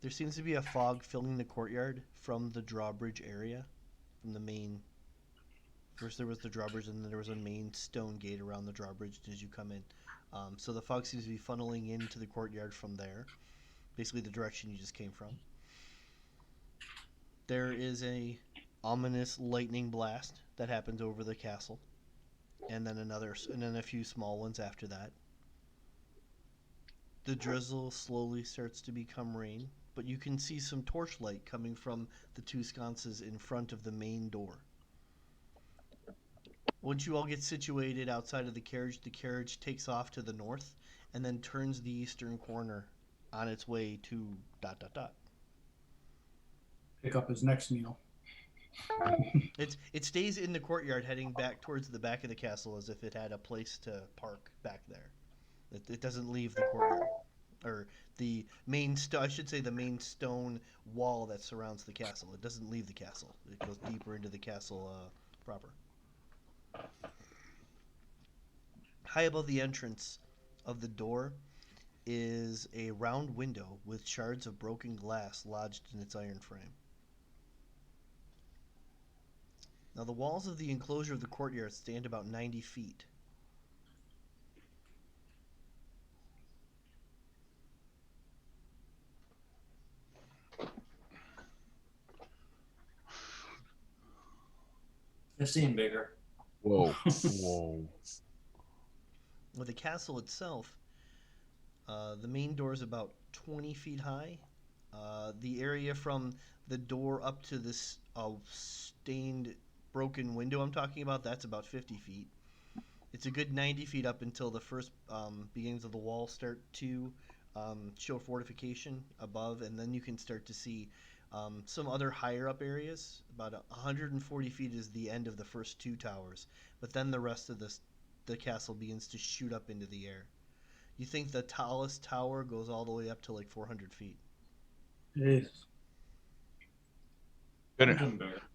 There seems to be a fog filling the courtyard from the drawbridge area, from the main. First, there was the drawbridge, and then there was a main stone gate around the drawbridge as you come in. So the fog seems to be funneling into the courtyard from there, basically the direction you just came from. There is a ominous lightning blast that happens over the castle, and then a few small ones after that. The drizzle slowly starts to become rain, but you can see some torchlight coming from the two sconces in front of the main door. Once you all get situated outside of the carriage takes off to the north and then turns the eastern corner on its way to dot dot dot. Pick up his next meal. It stays in the courtyard heading back towards the back of the castle as if it had a place to park back there. It doesn't leave the courtyard. Or the I should say the main stone wall that surrounds the castle. It doesn't leave the castle. It goes deeper into the castle proper. High above the entrance of the door is a round window with shards of broken glass lodged in its iron frame. Now, the walls of the enclosure of the courtyard stand about 90 feet. They seem bigger. Whoa. Whoa. With the castle itself, the main door is about 20 feet high. The area from the door up to this stained, broken window I'm talking about, that's about 50 feet. It's a good 90 feet up until the first beginnings of the wall start to show fortification above, and then you can start to see some other higher up areas. About 140 feet is the end of the first two towers, but then the rest of the castle begins to shoot up into the air. You think the tallest tower goes all the way up to like 400 feet. Jeez.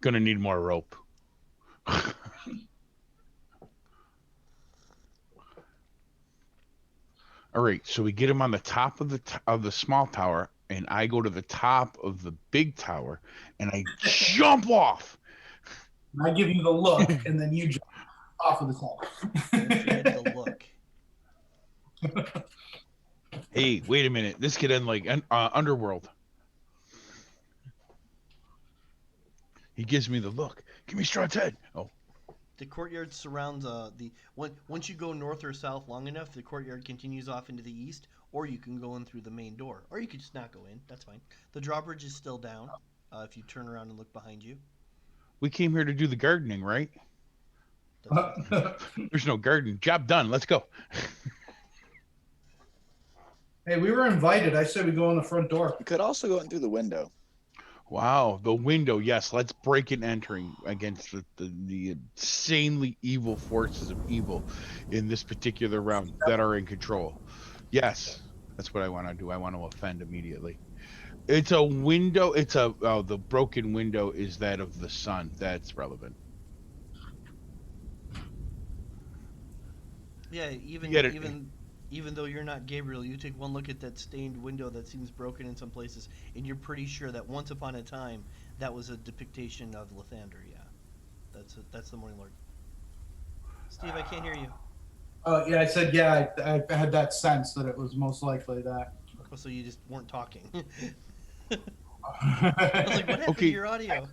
Gonna need more rope. All right, so we get him on the top of the small tower, and I go to the top of the big tower, and I jump off. I give you the look, and then you jump off of the tower. Don't forget the look. Hey, wait a minute. This could end like Underworld. He gives me the look. Give me Strahd's head. Oh. The courtyard surrounds once you go north or south long enough, the courtyard continues off into the east, or you can go in through the main door, or you could just not go in. That's fine. The drawbridge is still down. If you turn around and look behind you, We came here to do the gardening, right? There's no garden. Job done. Let's go. Hey, we were invited. I said we go in the front door. You could also go in through the window. Wow, the window. Yes, let's break and entering against the insanely evil forces of evil in this particular round that are in control. Yes, that's what I want to do. I want to offend immediately. It's a window. The broken window is that of the sun. That's relevant. yeah. Even though you're not Gabriel, you take one look at that stained window that seems broken in some places, and you're pretty sure that once upon a time that was a depiction of Lathander. Yeah, that's the Morning Lord. Steve, I can't hear you. Yeah, I said, yeah, I had that sense that it was most likely that. Oh, so you just weren't talking. I was like, what happened to your audio?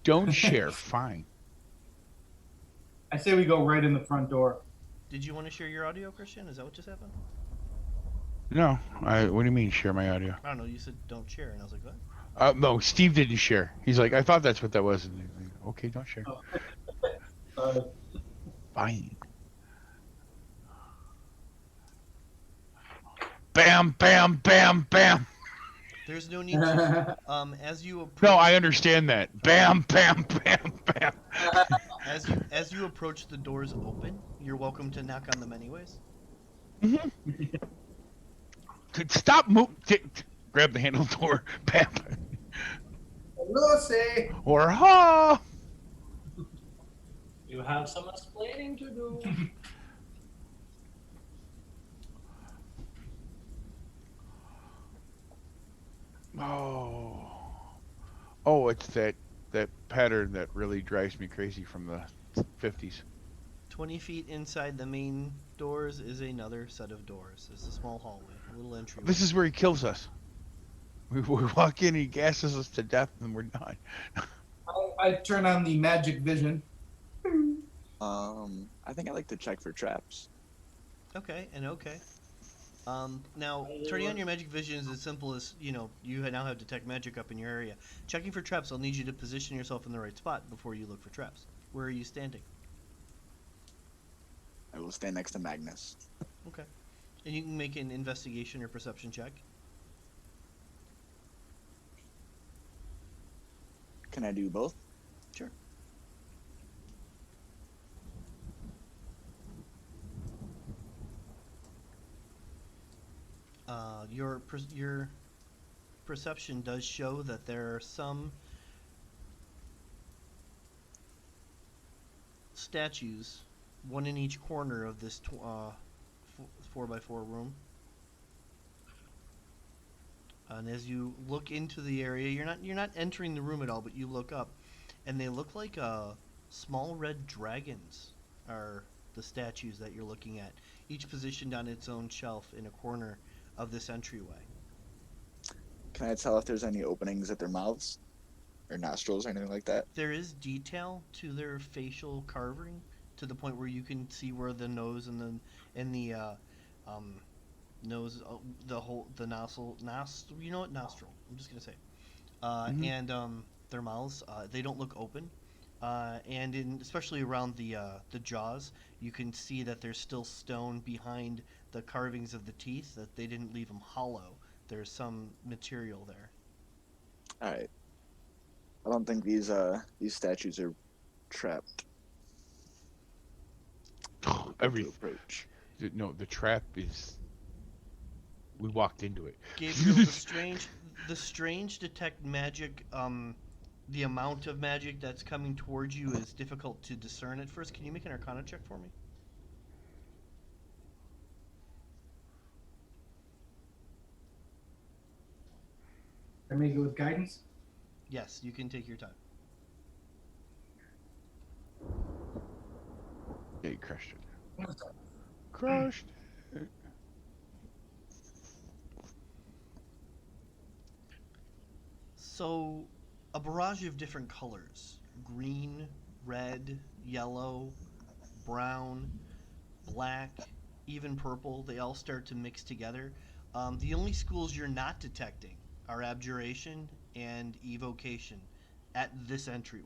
Don't share. Fine. I say we go right in the front door. Did you want to share your audio, Christian? Is that what just happened? No, what do you mean share my audio? I don't know. You said don't share, and I was like, what? No, Steve didn't share. He's like, I thought that's what that was. Okay, don't share. Fine. Bam, bam, bam, bam. There's no need to. As you approach, No, I understand that. Bam, bam, bam, bam. as you approach, the doors open. You're welcome to knock on them anyways. Mm-hmm. Stop moving. Grab the handle door. Bam. Lucy. Or ha. You have some explaining to do. Oh. Oh, it's that pattern that really drives me crazy from the 50s. 20 feet inside the main doors is another set of doors. It's a small hallway, a little entryway. This is where he kills us. We walk in, he gasses us to death, and we're done. I turn on the magic vision. I think I like to check for traps. Okay, and okay. Now, turning on your magic vision is as simple as, you now have detect magic up in your area. Checking for traps, I'll need you to position yourself in the right spot before you look for traps. Where are you standing? I will stand next to Magnus. Okay. And you can make an investigation or perception check. Can I do both? Sure. Your perception does show that there are some statues, one in each corner of this 4x4 room. And as you look into the area, you're not entering the room at all, but you look up, and they look like small red dragons are the statues that you're looking at, each positioned on its own shelf in a corner of this entryway. Can I tell if there's any openings at their mouths or nostrils or anything like that? There is detail to their facial carving to the point where you can see where the nose and the nose, the nostril, nostril. I'm just gonna say, and their mouths. They don't look open, and especially around the jaws, you can see that there's still stone behind the carvings of the teeth. That they didn't leave them hollow. There's some material there. All right. I don't think these statues are trapped. Every approach. No, the trap is. We walked into it. Gabriel, the strange detect magic. The amount of magic that's coming towards you is difficult to discern at first. Can you make an Arcana check for me? I may go with guidance. Yes, you can take your time. Yeah, you crushed it. Crushed it. So, a barrage of different colors: green, red, yellow, brown, black, even purple. They all start to mix together. The only schools you're not detecting are abjuration and evocation at this entryway.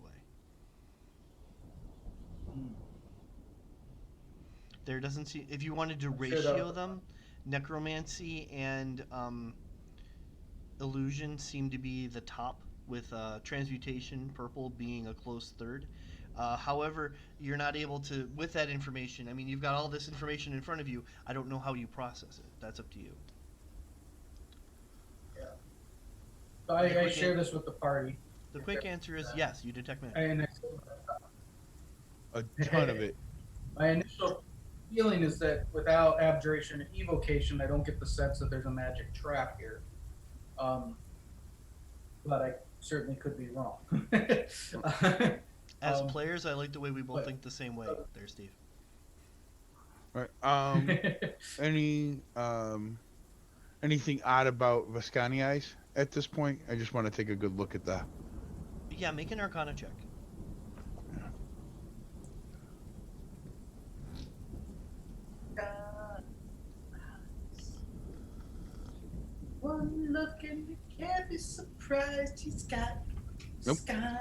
There doesn't seem, if you wanted to ratio them, necromancy and illusion seem to be the top, with transmutation, purple, being a close third. However, you're not able to, with that information, I mean, you've got all this information in front of you. I don't know how you process it. That's up to you. So I share this with the party. The quick answer is yes, you detect magic. And A ton of it. my initial feeling is that without abjuration and evocation, I don't get the sense that there's a magic trap here. But I certainly could be wrong. As players, I like the way we both think the same way there, Steve. All right. Anything odd about Viscani eyes at this point? I just want to take a good look at that. Yeah, make an Arcana check. One look and you can't be surprised he's got Nope. sky.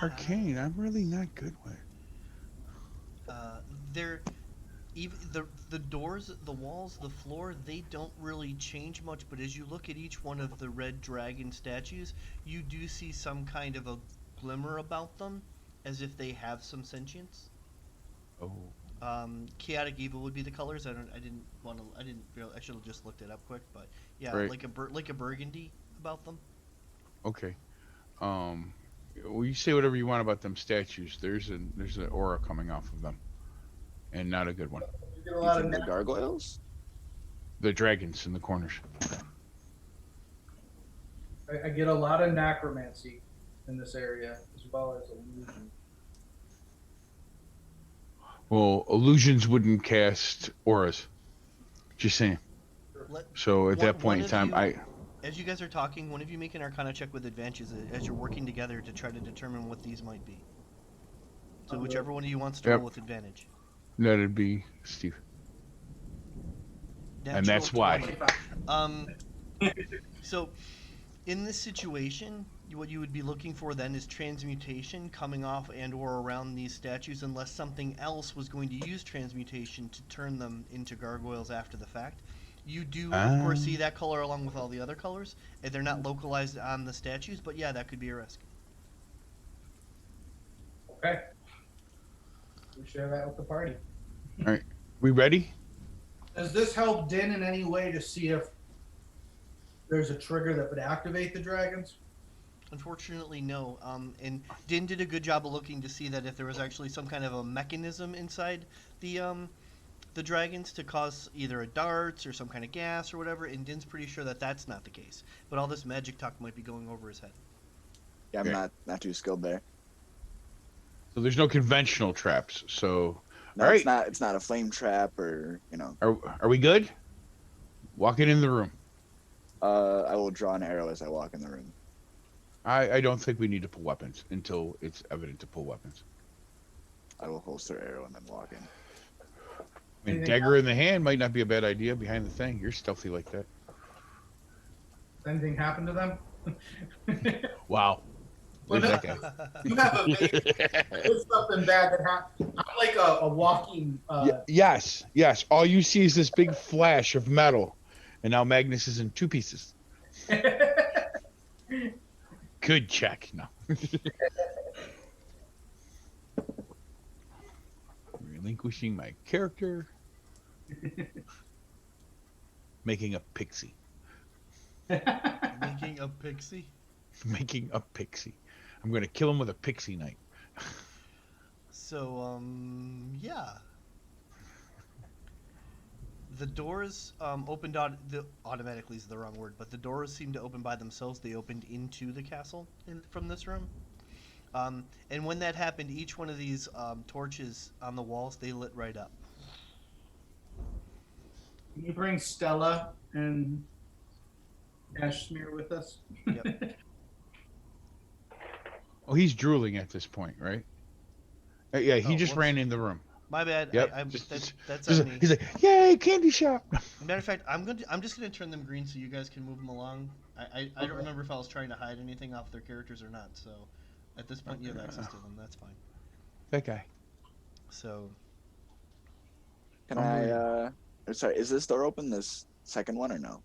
Arcane, I'm really not good with. They're even the doors, the walls, the floor, they don't really change much, but as you look at each one of the red dragon statues, you do see some kind of a glimmer about them, as if they have some sentience. Oh. Chaotic evil would be the colors. I should have just looked it up quick, but yeah, Right. like a burgundy about them. Okay. Well, you say whatever you want about them statues. There's an aura coming off of them, and not a good one. You get a You lot of think the gargoyles? The dragons in the corners. I get a lot of necromancy in this area, as well as illusion. Well, illusions wouldn't cast auras. Just saying. Let, So at that one point in of time, you, as you guys are talking, one of you make an Arcana check with advantage as you're working together to try to determine what these might be. So whichever one of you wants to roll with advantage. that'd be Steve. And Natural that's why. 20. So, in this situation, what you would be looking for then is transmutation coming off and or around these statues, unless something else was going to use transmutation to turn them into gargoyles after the fact. You do, of course, see that color along with all the other colors, and they're not localized on the statues, but yeah, that could be a risk. Okay. We share that with the party. All right. We ready? Does this help Din in any way to see if there's a trigger that would activate the dragons? Unfortunately, no. And Din did a good job of looking to see that if there was actually some kind of a mechanism inside the dragons to cause either a darts or some kind of gas or whatever, and Din's pretty sure that that's not the case. But all this magic talk might be going over his head. Yeah, I'm not too skilled there. So there's no conventional traps. So No, all right. It's not a flame trap or Are we good? Walking in the room. I will draw an arrow as I walk in the room. I don't think we need to pull weapons until it's evident to pull weapons. I will holster arrow and then walk in. I mean, dagger in the hand might not be a bad idea behind the thing. You're stealthy like that. Does anything happen to them? Wow. Well, There's no, that guy. you have there's something bad that happened. I'm like a walking. Yes. All you see is this big flash of metal, and now Magnus is in two pieces. Good check. No. Relinquishing my character. Making a pixie. Making a pixie? Making a pixie. I'm going to kill him with a pixie knife. So, yeah. The doors opened automatically is the wrong word, but the doors seemed to open by themselves. They opened into the castle from this room. And when that happened, each one of these torches on the walls, they lit right up. Can you bring Stella and Ashmere with us? Yep. Oh, he's drooling at this point, right? Yeah, he just ran in the room. My bad. Yep. That's on me. He's like, "Yay, candy shop!" Matter of fact, I'm just gonna turn them green so you guys can move them along. I don't remember if I was trying to hide anything off their characters or not. So, at this point, you have access to them. That's fine. That guy. So. Can I? Sorry, is this door open? This second one or no?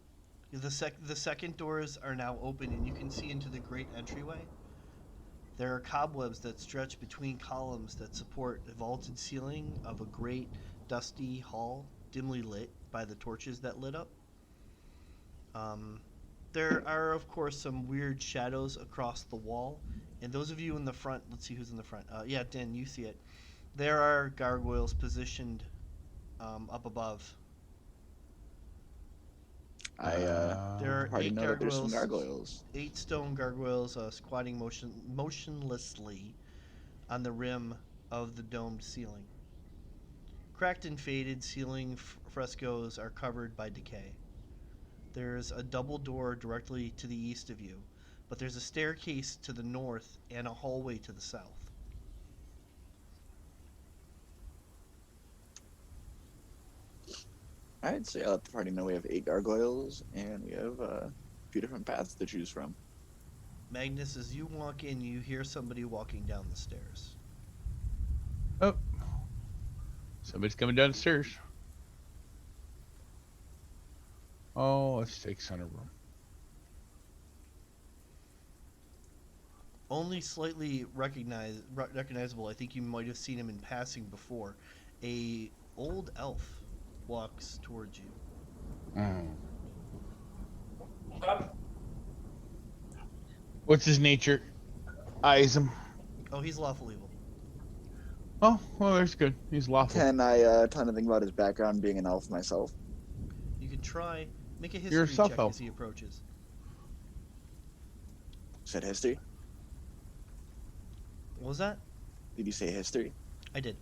The second doors are now open, and you can see into the great entryway. There are cobwebs that stretch between columns that support a vaulted ceiling of a great, dusty hall, dimly lit by the torches that lit up. There are, of course, some weird shadows across the wall, and those of you in the front, let's see who's in the front. Yeah, Dan, you see it. There are gargoyles positioned up above. There are already 8 know that there's some gargoyles. 8 stone gargoyles squatting motionlessly on the rim of the domed ceiling. Cracked and faded ceiling frescoes are covered by decay. There's a double door directly to the east of you, but there's a staircase to the north and a hallway to the south. Alright, so yeah, let the party know we have 8 gargoyles, and we have a few different paths to choose from. Magnus, as you walk in, you hear somebody walking down the stairs. Oh. Somebody's coming down the stairs. Oh, let's take center room. Only slightly recognizable. I think you might have seen him in passing before. A old elf walks towards you. What's his nature? Eyes him. Oh, he's lawful evil. Oh, well, that's good. He's lawful. Can I tell anything about his background being an elf myself? You can try. Make a You're a history check self-help. as he approaches. said history? What was that? Did you say history? I did.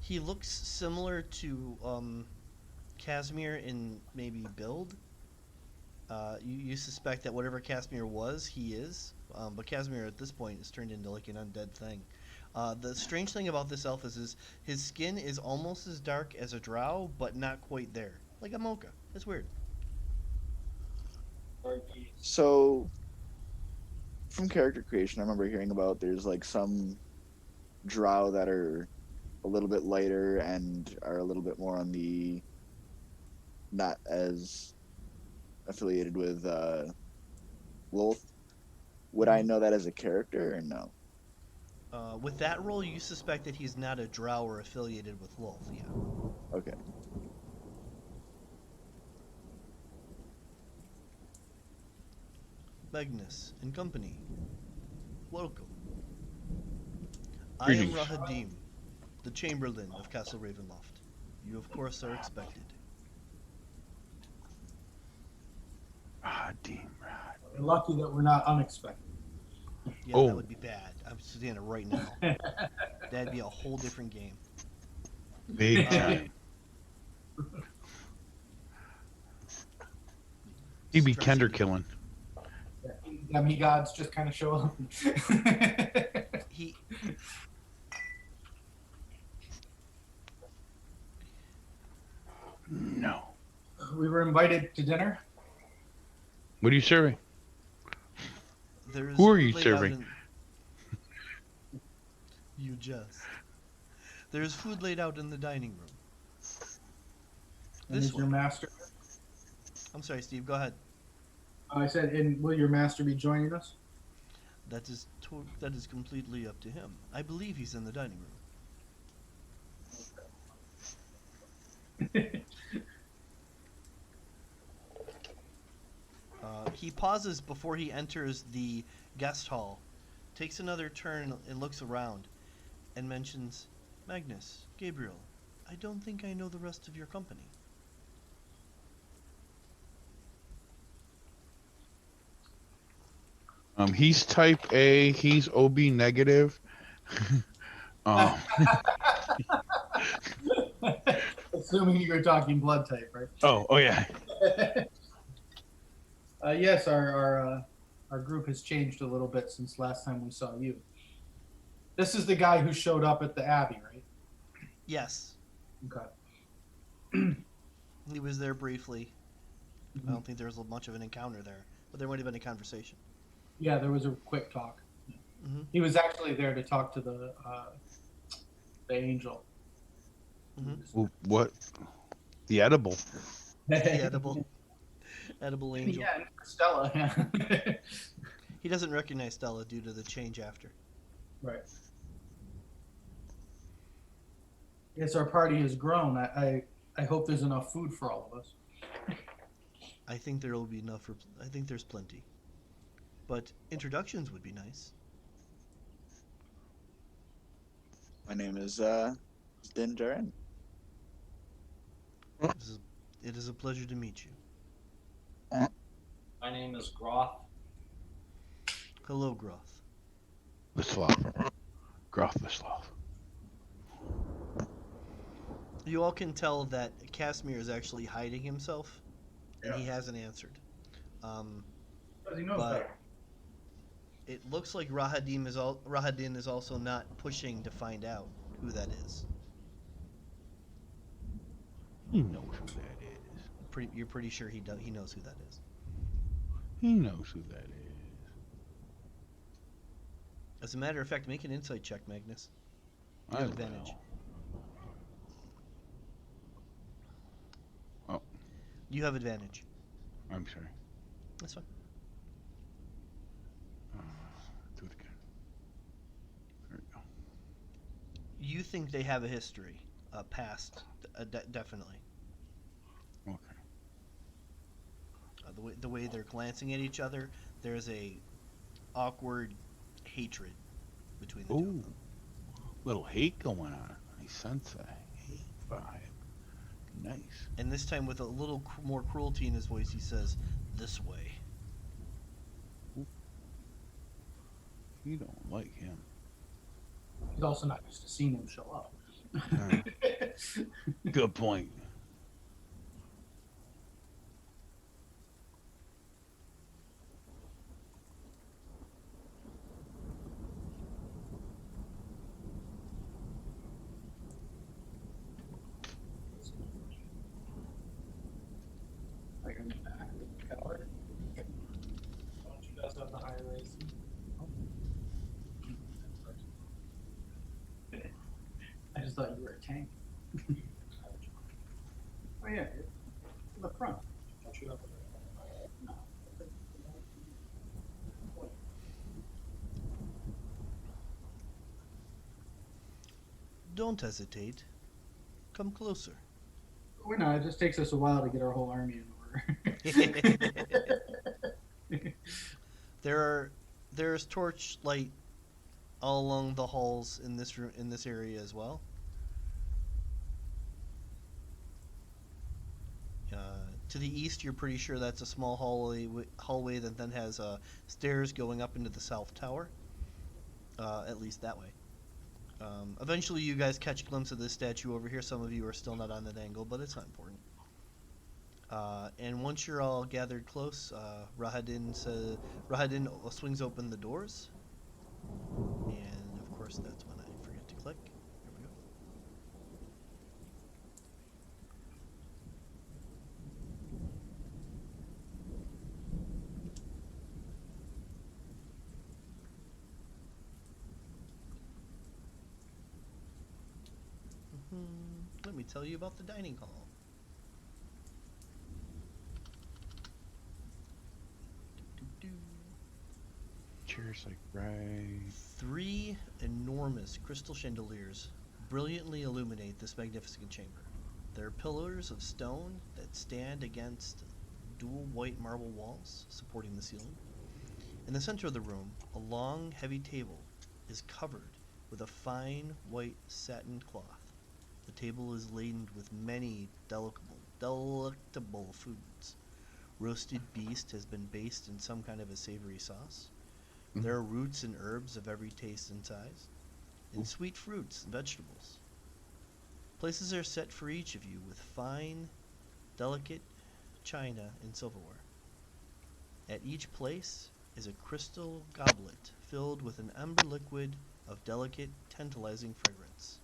He looks similar to Casimir in maybe build. You suspect that whatever Casimir was, he is. But Casimir at this point is turned into like an undead thing. The strange thing about this elf is his skin is almost as dark as a drow, but not quite there. Like a mocha. It's weird. So, from character creation, I remember hearing about there's like some drow that are a little bit lighter and are a little bit more on the not as affiliated with Lolth. Would I know that as a character or no? With that role, you suspect that he's not a drow or affiliated with Lolth, yeah. Okay. Magnus and company. Welcome. I am Greetings. Rahadim, the Chamberlain of Castle Ravenloft. You, of course, are expected. Ah, damn right. We're lucky that we're not unexpected. Yeah, Oh. that would be bad. I'm saying it right now. That'd be a whole different game. Big time. He'd be Stress Kender eating. killing. Demigods just kind of show up. He No. We were invited to dinner. What are you serving? there's Who are you food laid out serving? You just. There's food laid out in the dining room. And This is your one. master? I'm sorry, Steve. Go ahead. I said, and will your master be joining us? That is completely up to him. I believe he's in the dining room. He pauses before he enters the guest hall, takes another turn and looks around, and mentions, Magnus, Gabriel, I don't think I know the rest of your company. He's type A. He's OB negative. um, Assuming you're talking blood type, right? oh yeah. Yes, our group has changed a little bit since last time we saw you. This is the guy who showed up at the Abbey, right? Yes, Okay. he was there briefly. I don't think there was much of an encounter there, but there might have been a conversation. Yeah, there was a quick talk. Mhm. He was actually there to talk to the angel. What? The edible. The edible angel. Yeah, and Stella. Yeah. He doesn't recognize Stella due to the change after. Right. Yes, our party has grown. I hope there's enough food for all of us. I think there will be enough for. I think there's plenty. But introductions would be nice. My name is Din Djarin. It is a pleasure to meet you. My name is Groth. Hello, Groth. Vislav. Groth Vislav. You all can tell that Casimir is actually hiding himself, and he hasn't answered. Because he knows But- better. It looks like Rahadin is also not pushing to find out who that is. He knows who that is. You're pretty sure he knows who that is. He knows who that is. As a matter of fact, make an insight check, Magnus. You I have advantage. will. Oh, You have advantage. I'm sorry. That's fine. Do it again. There we go. You think they have a history, past, definitely. Okay. The way they're glancing at each other, there's a awkward hatred between the two of Ooh, them. little hate going on. I sense a hate vibe. Nice. And this time with a little more cruelty in his voice, he says, "This way." You don't like him. He's also not used to seeing him show up. Uh, good point. Like in the back of the coward. Don't you guys have the high raising? I just thought you were a tank. Oh yeah, in the front. Don't you have no. Don't hesitate. Come closer. We're not. It just takes us a while to get our whole army in order. There's torchlight all along the halls in this room, in this area as well. To the east, you're pretty sure that's a small hallway that then has stairs going up into the south tower. At least that way. Eventually, you guys catch a glimpse of this statue over here. Some of you are still not on that angle, but it's not important. And once you're all gathered close, Rahadin swings open the doors. And of course, that's when I forget to click. Here we go. Let me tell you about the dining hall. Doo-doo-doo. Cheers, like right. 3 enormous crystal chandeliers brilliantly illuminate this magnificent chamber. There are pillars of stone that stand against dual white marble walls supporting the ceiling. In the center of the room, a long, heavy table is covered with a fine white satin cloth. The table is laden with many delectable foods. Roasted beast has been basted in some kind of a savory sauce. There are roots and herbs of every taste and size, and sweet fruits and vegetables. Places are set for each of you with fine, delicate china and silverware. At each place is a crystal goblet filled with an amber liquid of delicate, tantalizing fragrance.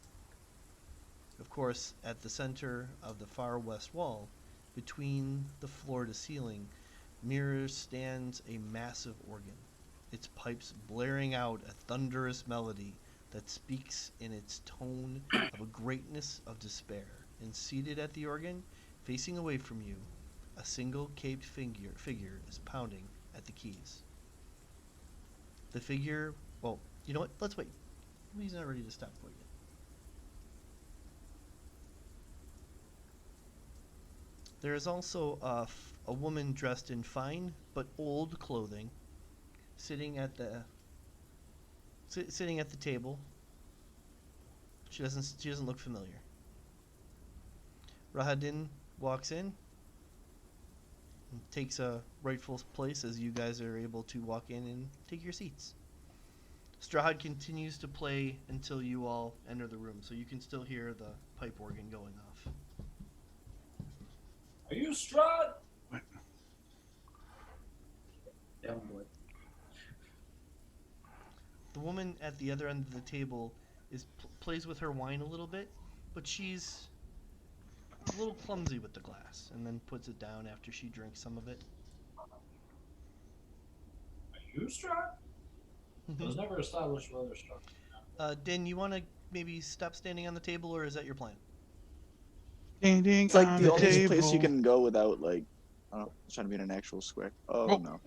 Of course, at the center of the far west wall, between the floor to ceiling, mirrors stands a massive organ, its pipes blaring out a thunderous melody that speaks in its tone of a greatness of despair. And seated at the organ, facing away from you, a single caped figure is pounding at the keys. The figure, well, you know what? Let's wait. He's not ready to stop quite yet. There is also a woman dressed in fine but old clothing, sitting at the table. She doesn't look familiar. Rahadin walks in and takes a rightful place as you guys are able to walk in and take your seats. Strahd continues to play until you all enter the room, so you can still hear the pipe organ going off. Are you Strahd? Down boy. The woman at the other end of the table plays with her wine a little bit, but she's a little clumsy with the glass, and then puts it down after she drinks some of it. Are you Strahd? It was never established whether Strahd. Din, you want to maybe stop standing on the table, or is that your plan? Standing It's like on the the only table. place you can go without like, I don't know, it's trying to be in an actual square. Oh, Oh. no.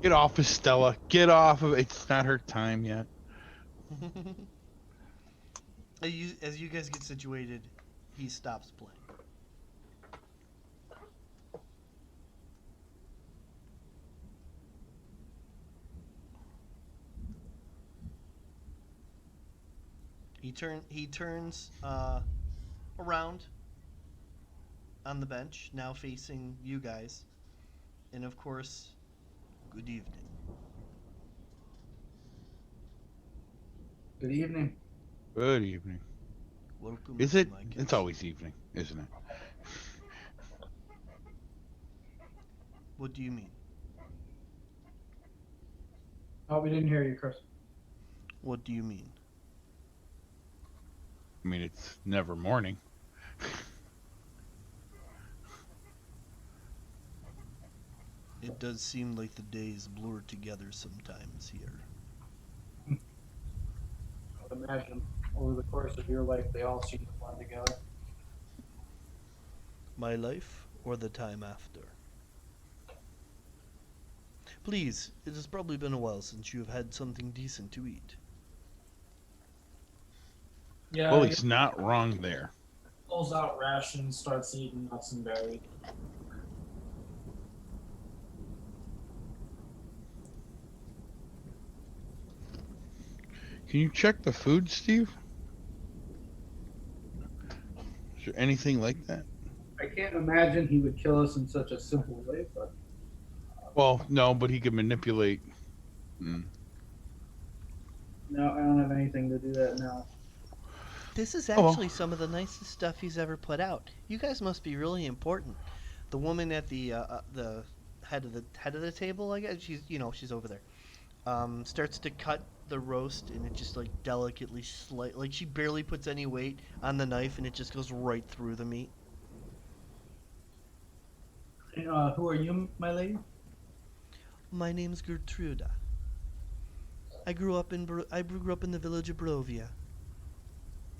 Get off of Stella. Get off of it. It's not her time yet. As you guys get situated, he stops playing. He turns around on the bench, now facing you guys. And of course, good evening. Good evening. Good evening. Welcome Is to it? my It's castle. always evening, isn't it? What do you mean? Oh, we didn't hear you, Chris. What do you mean? I mean, it's never morning. It does seem like the days blur together sometimes here. I would imagine over the course of your life, they all seem to blend together. My life or the time after? Please, it has probably been a while since you have had something decent to eat. Yeah, Well, he he's not wrong there. pulls out rations, starts eating nuts and berries. Can you check the food, Steve? Is there anything like that? I can't imagine he would kill us in such a simple way, but Well, no, but he could manipulate. Mm. no, I don't have anything to do that now. This is Oh, well. actually some of the nicest stuff he's ever put out. You guys must be really important. The woman at the head of the table, I guess she's over there. Starts to cut the roast, and it just like delicately slight, like she barely puts any weight on the knife, and it just goes right through the meat. Who are you, my lady? My name's Gertruda. I grew up in the village of Brovia,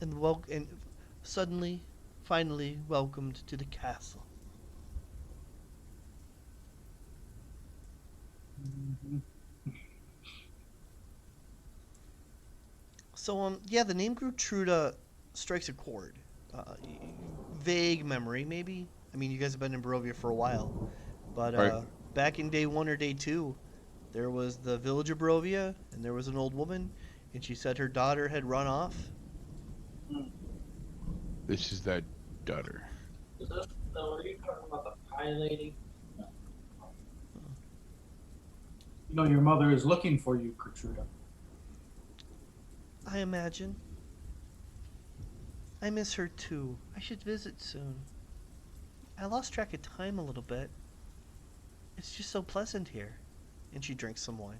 and suddenly, finally welcomed to the castle. Mm-hmm. So yeah, the name Gertruda strikes a chord. Vague memory, maybe. I mean, you guys have been in Barovia for a while, but Right. back in day 1 or day 2, there was the village of Barovia, and there was an old woman, and she said her daughter had run off. This is that daughter. Is this, are you talking about the pie lady? You know, your mother is looking for you, Gertruda. I imagine. I miss her too. I should visit soon. I lost track of time a little bit. It's just so pleasant here. And she drinks some wine.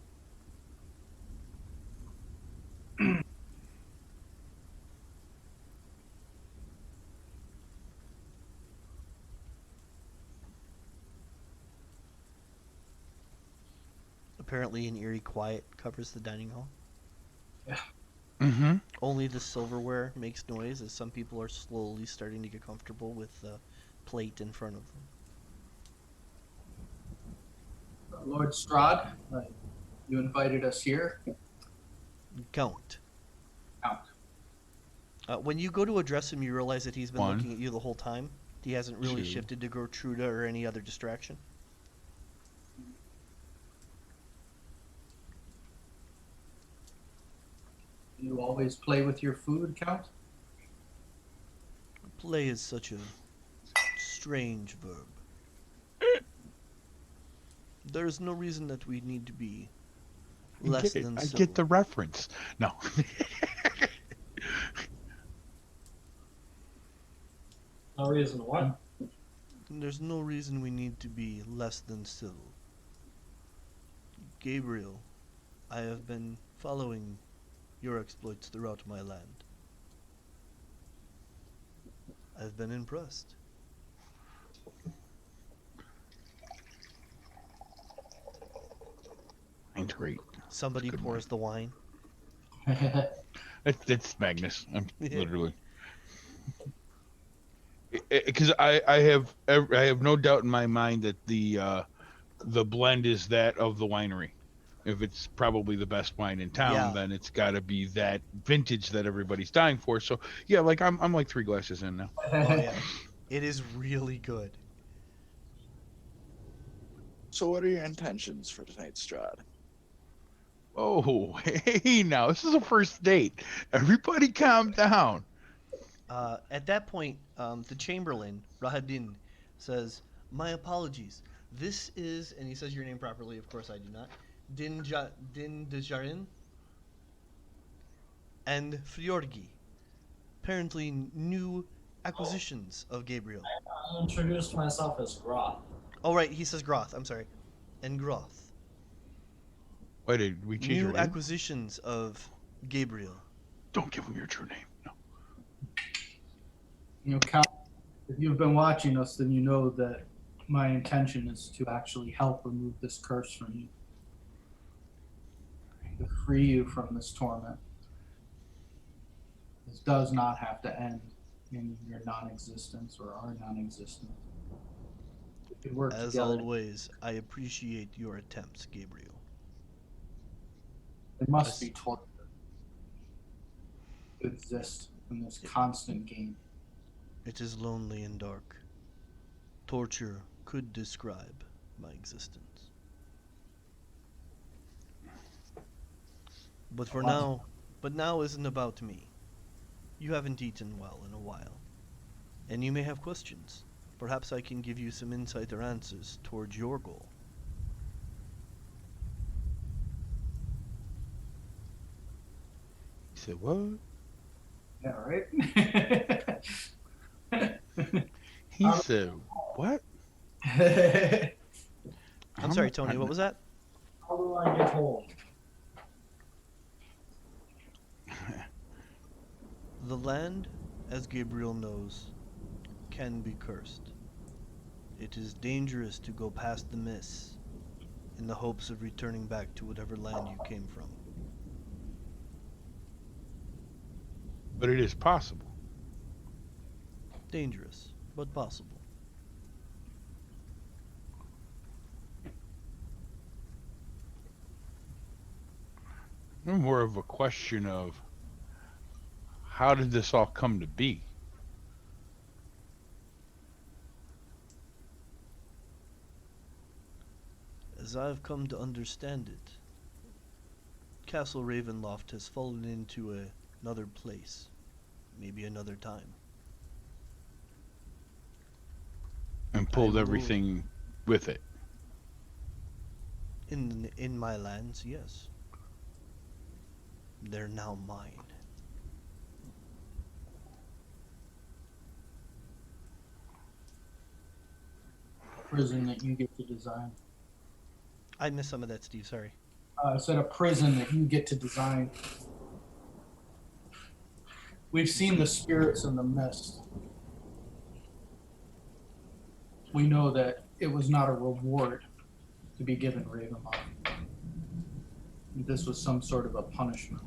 Apparently, an eerie quiet covers the dining hall. Mm-hmm. Only the silverware makes noise as some people are slowly starting to get comfortable with the plate in front of them. Lord Strahd, you invited us here. Count. Count. When you go to address him, you realize that he's been One, looking at you the whole time. He hasn't really two. shifted to Gertruda or any other distraction. You always play with your food, Count? Play is such a strange verb. There is no reason that we need to be less than I civil. get the reference. No. No reason what? There's no reason we need to be less than civil. Gabriel, I have been following your exploits throughout my land. I've been impressed. Mine's great. Somebody Good pours the wine. It's Magnus. I'm Yeah. literally. Because I have no doubt in my mind that the blend is that of the winery. If it's probably the best wine in town, Yeah. then it's got to be that vintage that everybody's dying for. So yeah, like I'm like 3 glasses in now. Oh yeah. It is really good. So, what are your intentions for tonight, Strahd? Oh, hey now, this is a first date. Everybody calm down. At that point, the Chamberlain, Rahadin, says, "My apologies. This is," and he says your name properly, of course I do not, Din Dejarin and Friorgi, apparently new acquisitions of Gabriel. I introduced myself as Groth. Oh, right, he says Groth, I'm sorry. And Groth. Why did we change your New name? acquisitions of Gabriel. Don't give him your true name. No. You know, Cal, if you've been watching us, then you know that my intention is to actually help remove this curse from you, to free you from this torment. This does not have to end in your non-existence or our non-existence. We could work As together. always, I appreciate your attempts, Gabriel. It must be torture to exist in this constant game. It is lonely and dark. Torture could describe my existence. But for now, now isn't about me. You haven't eaten well in a while, and you may have questions. Perhaps I can give you some insight or answers towards your goal. He said, what? Yeah, right? He said, what? I'm sorry, Tony, what was that? How do I get home? The land, as Gabriel knows, can be cursed. It is dangerous to go past the mists in the hopes of returning back to whatever land you came from. But it is possible. Dangerous, but possible. More of a question of how did this all come to be? As I've come to understand it, Castle Ravenloft has fallen into another place, maybe another time. And pulled will- everything with it. In my lands, yes. They're now mine. Prison that you get to design. I missed some of that, Steve, sorry. I said a prison that you get to design. We've seen the spirits in the mist. We know that it was not a reward to be given Ravenloft. This was some sort of a punishment.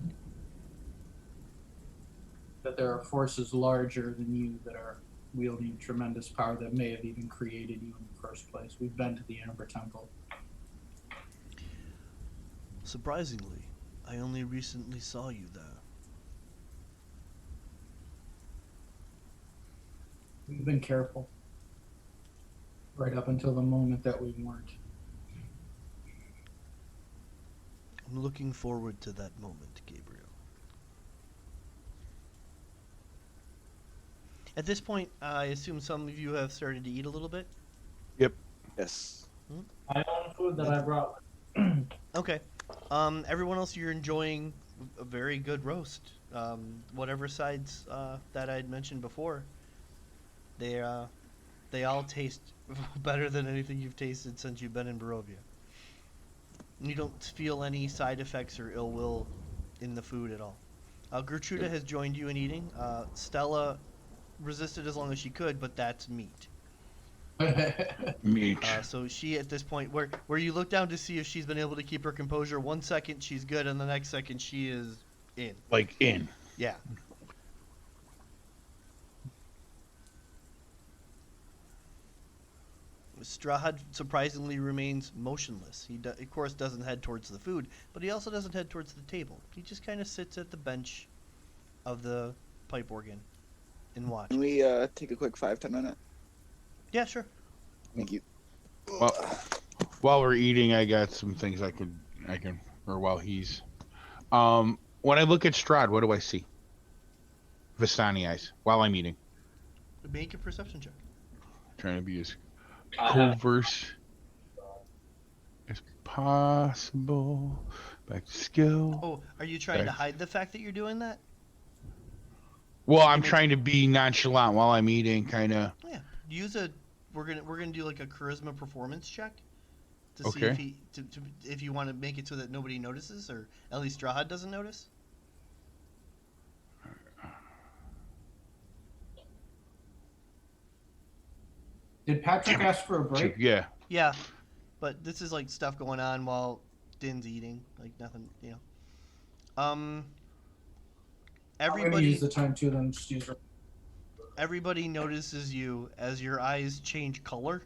That there are forces larger than you that are wielding tremendous power that may have even created you in the first place. We've been to the Amber Temple. Surprisingly, I only recently saw you there. We've been careful. Right up until the moment that we weren't. I'm looking forward to that moment, Gabriel. At this point, I assume some of you have started to eat a little bit? Yes. I own food that I brought. Okay. Everyone else, you're enjoying a very good roast. Whatever sides that I'd mentioned before, they all taste better than anything you've tasted since you've been in Barovia. You don't feel any side effects or ill will in the food at all. Gertruda has joined you in eating. Stella resisted as long as she could, but that's meat. Meat. So she, at this point, where you look down to see if she's been able to keep her composure, 1 second she's good, and the next second she is in. Like in. Yeah. Strahd surprisingly remains motionless. He, of course, doesn't head towards the food, but he also doesn't head towards the table. He just kind of sits at the bench of the pipe organ and watches. Can we take a quick 5-10 minute? Yeah, sure. Thank you. Well, while we're eating, I got some things I can, or while he's, when I look at Strahd, what do I see? Vistani eyes while I'm eating. Make a perception check. Trying to be as I have covert as possible. Back to skill. Oh, are you trying to Okay. hide the fact that you're doing that? Well, I'm make- trying to be nonchalant while I'm eating, kind of. Yeah. Use a. We're gonna do like a charisma performance check to see Okay. if if you want to make it so that nobody notices, or at least Strahd doesn't notice. Did Patrick ask for a break? Yeah. Yeah, but this is like stuff going on while Din's eating, like nothing, you know. I'm gonna Everybody, use the time too. Then just use. everybody notices you as your eyes change color.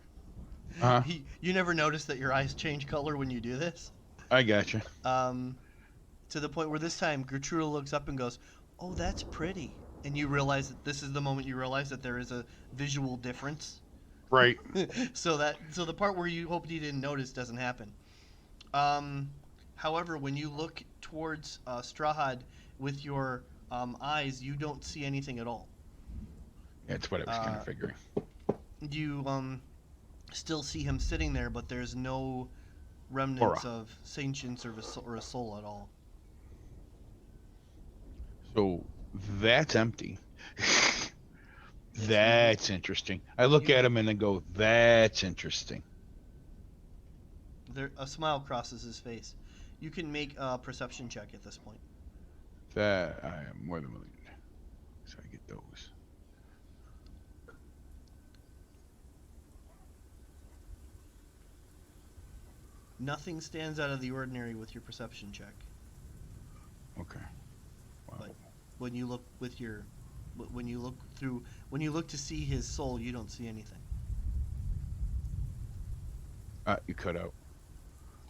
Uh-huh. You never notice that your eyes change color when you do this. I gotcha. To the point where this time Gertruda looks up and goes, "Oh, that's pretty," and you realize that this is the moment you realize that there is a visual difference. Right. so the part where you hoped you didn't notice doesn't happen. However, when you look towards Strahd with your eyes, you don't see anything at all. That's what I was kind of figuring. You still see him sitting there, but there's no remnants Aura. of sentience or a soul at all. So that's empty. That's interesting. I look at him and I go, "That's interesting." A smile crosses his face. You can make a perception check at this point. That I am more than willing. So I get those. Nothing stands out of the ordinary with your perception check. Okay. Wow. But when you look when you look to see his soul, you don't see anything. You cut out.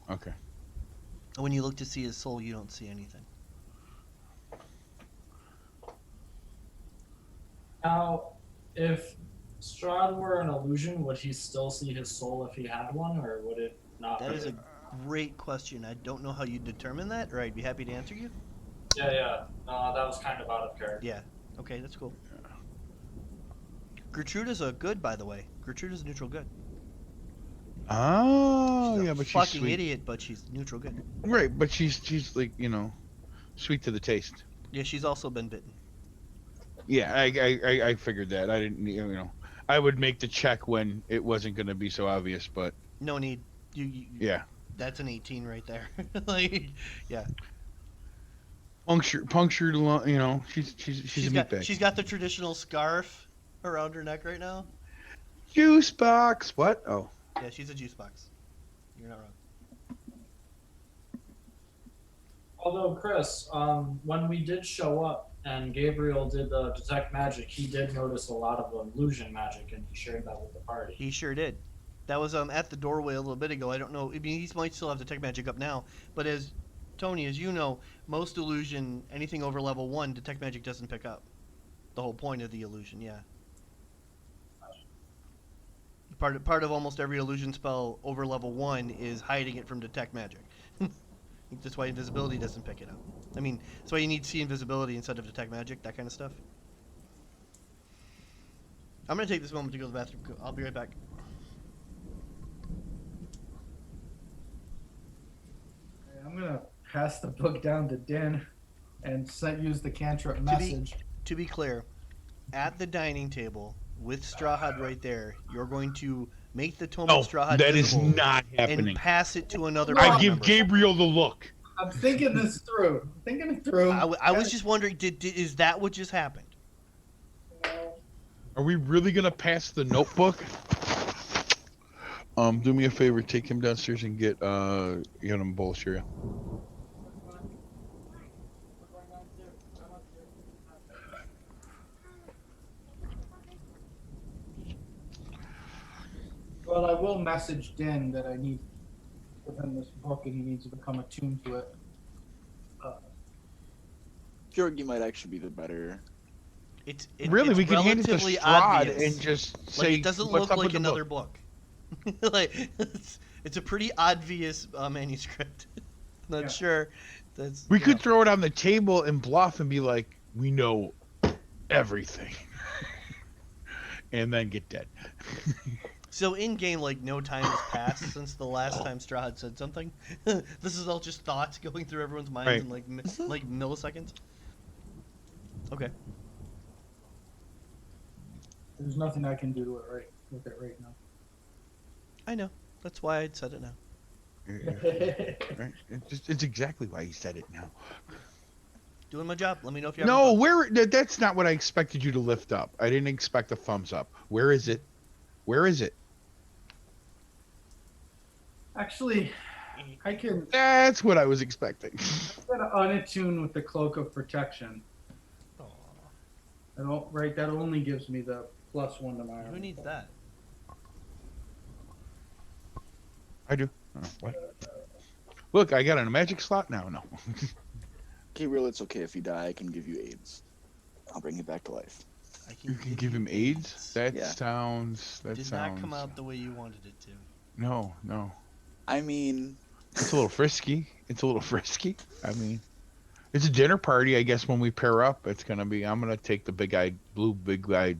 Okay. When you look to see his soul, you don't see anything. Now, if Strahd were an illusion, would he still see his soul if he had one, or would it not? That be? is a great question. I don't know how you determine that, or I'd be happy to answer you. Yeah. That was kind of out of character. Yeah. Okay, that's cool. Gertruda's a good, by the way. Gertruda's neutral good. Oh, She's a yeah, but she's fucking sweet. idiot, but she's neutral good. Right, but she's like, sweet to the taste. Yeah, she's also been bitten. Yeah, I figured that. I didn't, I would make the check when it wasn't going to be so obvious, but No need. You yeah. That's an 18 right there. Like, yeah. Punctured, she's a meatbag. She's got the traditional scarf around her neck right now. Juice box. What? Oh. Yeah, she's a juice box. You're not wrong. Although, Chris, when we did show up and Gabriel did the detect magic, he did notice a lot of illusion magic, and he shared that with the party. He sure did. That was at the doorway a little bit ago. I don't know. I mean, he might still have detect magic up now, but as Tony, as you know, most illusion, anything over level 1, detect magic doesn't pick up. The whole point of the illusion, yeah. Part of almost every illusion spell over level 1 is hiding it from detect magic. That's why invisibility doesn't pick it up. I mean, that's why you need see invisibility instead of detect magic, that kind of stuff. I'm going to take this moment to go to the bathroom. I'll be right back. I'm gonna pass the book down to Din and use the cantrip message. To be clear, at the dining table with Strahd right there, you're going to make the tome No, of Strahd that is visible not happening. and pass it to another No, I party give member. Gabriel the look. I'm thinking this through. I was just wondering, is that what just happened? Are we really gonna pass the notebook? Do me a favor, take him downstairs and get him a bowl of cereal. Well, I will message Din that I need to give him this book and he needs to become attuned to it. Georgie might actually be the better. Really, it's we can hand it to relatively Strahd obvious. and just Like, say, it doesn't "What's look up like with the another book. Like it's a pretty obvious manuscript. Not Yeah. sure. That's We could throw it on the table and bluff and be like, "We know." everything, and then get dead. So in game, like no time has passed since the last time Strahd said something. This is all just thoughts going through everyone's minds Right. in like milliseconds. Okay. There's nothing I can do to it with it right now. I know. That's why I said it now. Right? It's exactly why he said it now. Doing my job. Let me know if you have No, any that's not what I expected you to lift up. I didn't expect a thumbs up. Where is it? Where is it? Actually, I can That's what I was expecting. unattune with the cloak of protection. thoughts. I don't. Right. That only gives me the +1 to my Aw, armor. who needs that? I do. Oh, what? Look, I got a magic slot now. No. Gabriel, it's okay if you die. I can give you AIDS. I'll bring you back to life. I can You can give him AIDS? That Yeah. sounds. That Did sounds. not come out the way you wanted it to. No, no. I mean, It's a little frisky. It's a little frisky. I mean, it's a dinner party. I guess when we pair up, it's gonna be. I'm gonna take the big-eyed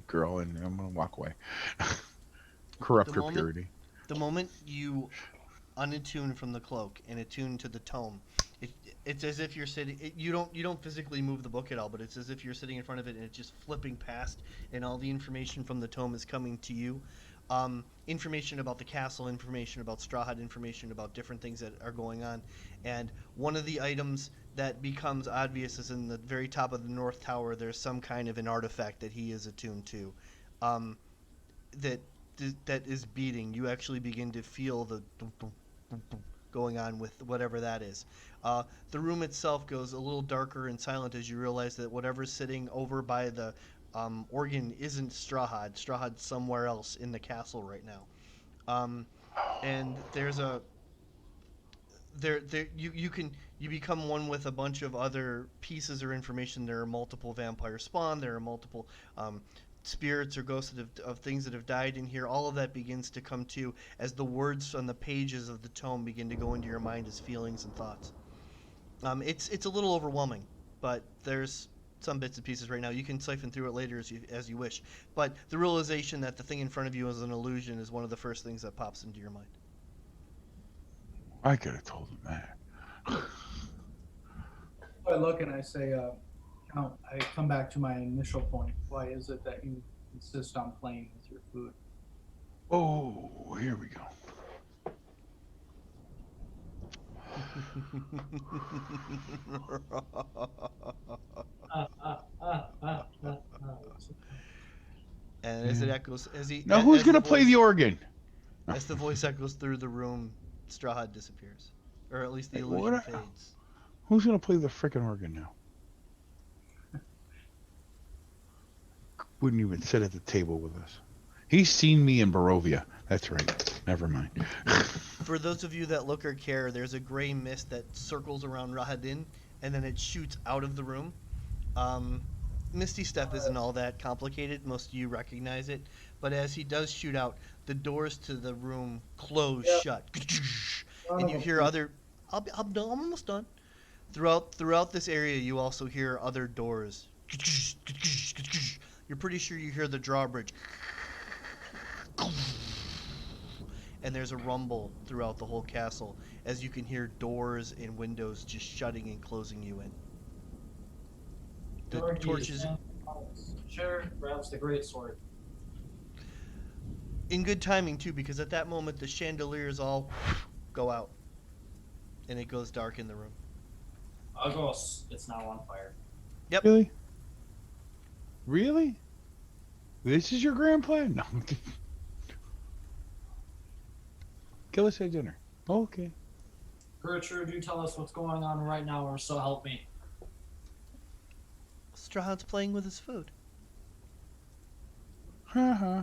girl, and I'm gonna walk away. Corrupt The her moment- purity. The moment you unattune from the cloak and attune to the tome, it's as if you're sitting. You don't physically move the book at all, but it's as if you're sitting in front of it and it's just flipping past, and all the information from the tome is coming to you. Information about the castle, information about Strahd, information about different things that are going on, and one of the items that becomes obvious is in the very top of the north tower. There's some kind of an artifact that he is attuned to, that that is beating. You actually begin to feel the dum, dum, dum, dum going on with whatever that is. The room itself goes a little darker and silent as you realize that whatever's sitting over by the organ isn't Strahd. Strahd's somewhere else in the castle right now. And there's a you become one with a bunch of other pieces or information. There are multiple vampire spawn. There are multiple spirits or ghosts of things that have died in here. All of that begins to come to as the words on the pages of the tome begin to go into your mind as feelings and thoughts. It's a little overwhelming, but there's some bits and pieces right now. You can siphon through it later as you wish. But the realization that the thing in front of you is an illusion is one of the first things that pops into your mind. I could have told him that. I look and I say, Count, I come back to my initial point. Why is it that you insist on playing with your food? Oh, here we go. And as it echoes, Now, who's as gonna the play voice- the organ? As the voice echoes through the room, Strahd disappears, or at least the Hey, illusion what- fades. Who's gonna play the frickin' organ now? Wouldn't even sit at the table with us. He's seen me in Barovia. That's right. Never mind. For those of you that look or care, there's a gray mist that circles around Rahadin, and then it shoots out of the room. Misty Step isn't all that complicated. Most of you recognize it. But as he does shoot out, the doors to the room close shut. And you hear other... I'm almost done. Throughout this area, you also hear other doors. You're pretty sure you hear the drawbridge. And there's a rumble throughout the whole castle as you can hear doors and windows just shutting and closing you in. The Dorothy torches, Sure, grabs the greatsword. in good timing too, because at that moment the chandeliers all go out, and it goes dark in the room. I'll go. It's now on fire. Yep. Really? Really? This is your grand plan? No. Kill us at dinner. Okay. Gertrude, you tell us what's going on right now, or so help me. Strahd's playing with his food. Uh-huh.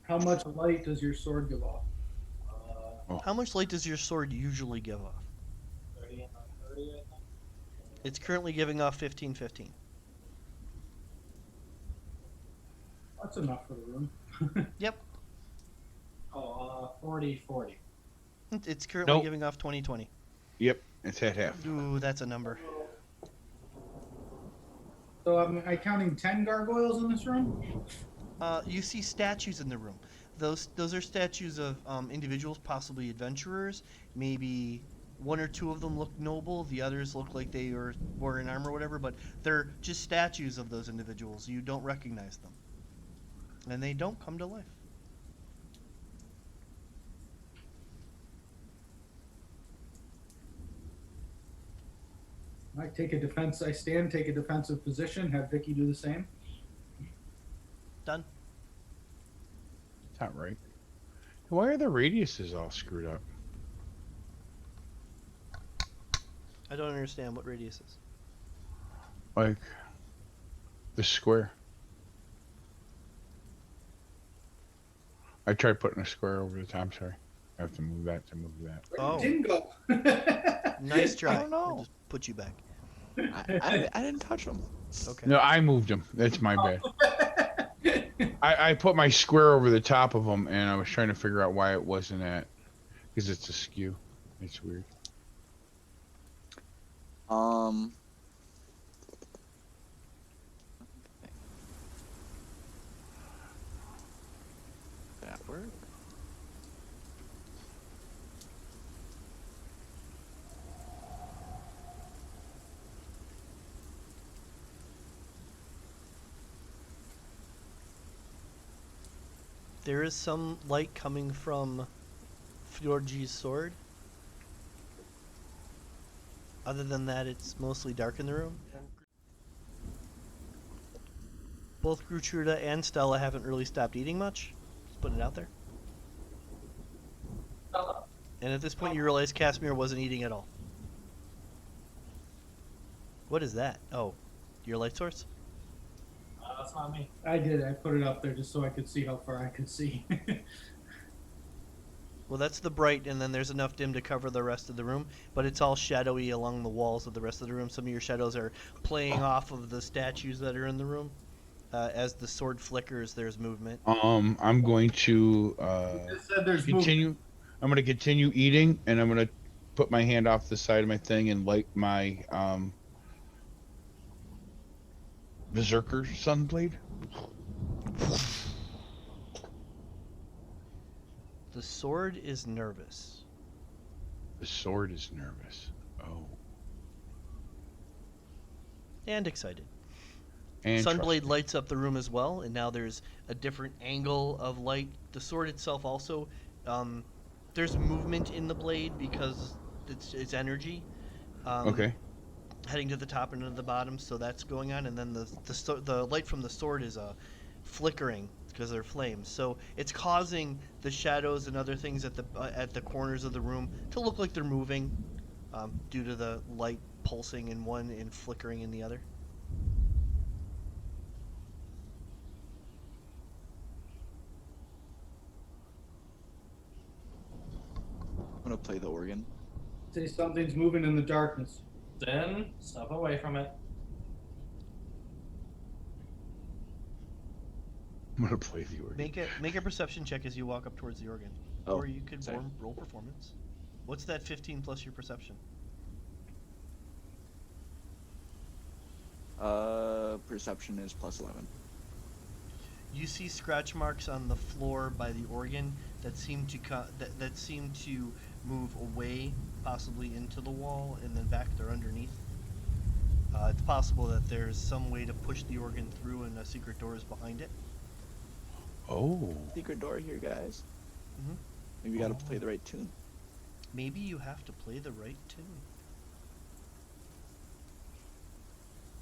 How much light does your sword give off? How much light does your sword usually give off? 30 and 30, I think. It's currently giving off 15-15. That's enough for the room. Yep. 40. It's currently Nope. giving off 20-20. Yep. It's half. Ooh, that's a number. So am I counting 10 gargoyles in this room? You see statues in the room. Those are statues of individuals, possibly adventurers. Maybe one or two of them look noble. The others look like they were in armor or whatever. But they're just statues of those individuals. You don't recognize them, and they don't come to life. I take a defense. I stand, take a defensive position. Have Vicky do the same. Done. It's not right. Why are the radiuses all screwed up? I don't understand what radius is. Like the square. I tried putting a square over the top. I'm sorry. I have to move that to move that. Where Oh. did Din go? Nice try. I don't know. We'll just put you back. I didn't touch them. Okay. No, I moved them. That's my bad. I put my square over the top of them, and I was trying to figure out why it wasn't at, because it's askew. It's weird. That work? There is some light coming from Fjordji's sword. Other than that, it's mostly dark in the room. Both Gertruda and Stella haven't really stopped eating much. Just putting it out there. And at this point, you realize Casimir wasn't eating at all. What is that? Oh, your light source? That's not me. I did. I put it up there just so I could see how far I could see. Well, that's the bright, and then there's enough dim to cover the rest of the room, but it's all shadowy along the walls of the rest of the room. Some of your shadows are playing off of the statues that are in the room. As the sword flickers, there's movement. I'm going to It said there's continue. I'm going to continue eating, and I'm going to put my hand off the side of my thing and light my Berserker Sunblade. The sword is nervous. The sword is nervous. Oh. And excited. And Sunblade trusting. lights up the room as well, and now there's a different angle of light. The sword itself also, there's movement in the blade because it's energy. Okay. Heading to the top and to the bottom, so that's going on, and then the light from the sword is flickering because they're flames. So it's causing the shadows and other things at the corners of the room to look like they're moving, due to the light pulsing in one and flickering in the other. I'm gonna play the organ. Say something's moving in the darkness. Then step away from it. I'm going to play the organ. Make a perception check as you walk up towards the organ, Oh, or you could sorry. roll performance. What's that 15 plus your perception? Perception is +11. You see scratch marks on the floor by the organ that seem to that seem to move away, possibly into the wall, and then back. They're underneath. It's possible that there's some way to push the organ through, and a secret door is behind it. Oh. Secret door here, guys. Mhm. Maybe you gotta play the right tune. Maybe you have to play the right tune.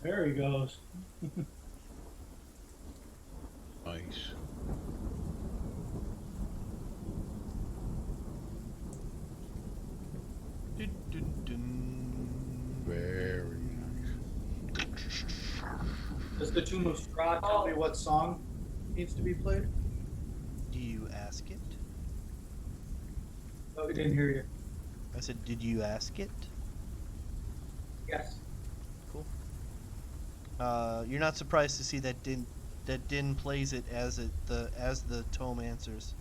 There he goes. Nice. Dun, dun, dun. Very nice. Does the Tomb of Strahd tell me what song needs to be played? Do you ask it? Oh, we didn't hear you. I said, did you ask it? Yes. Cool. You're not surprised to see that Din plays it as the tome answers.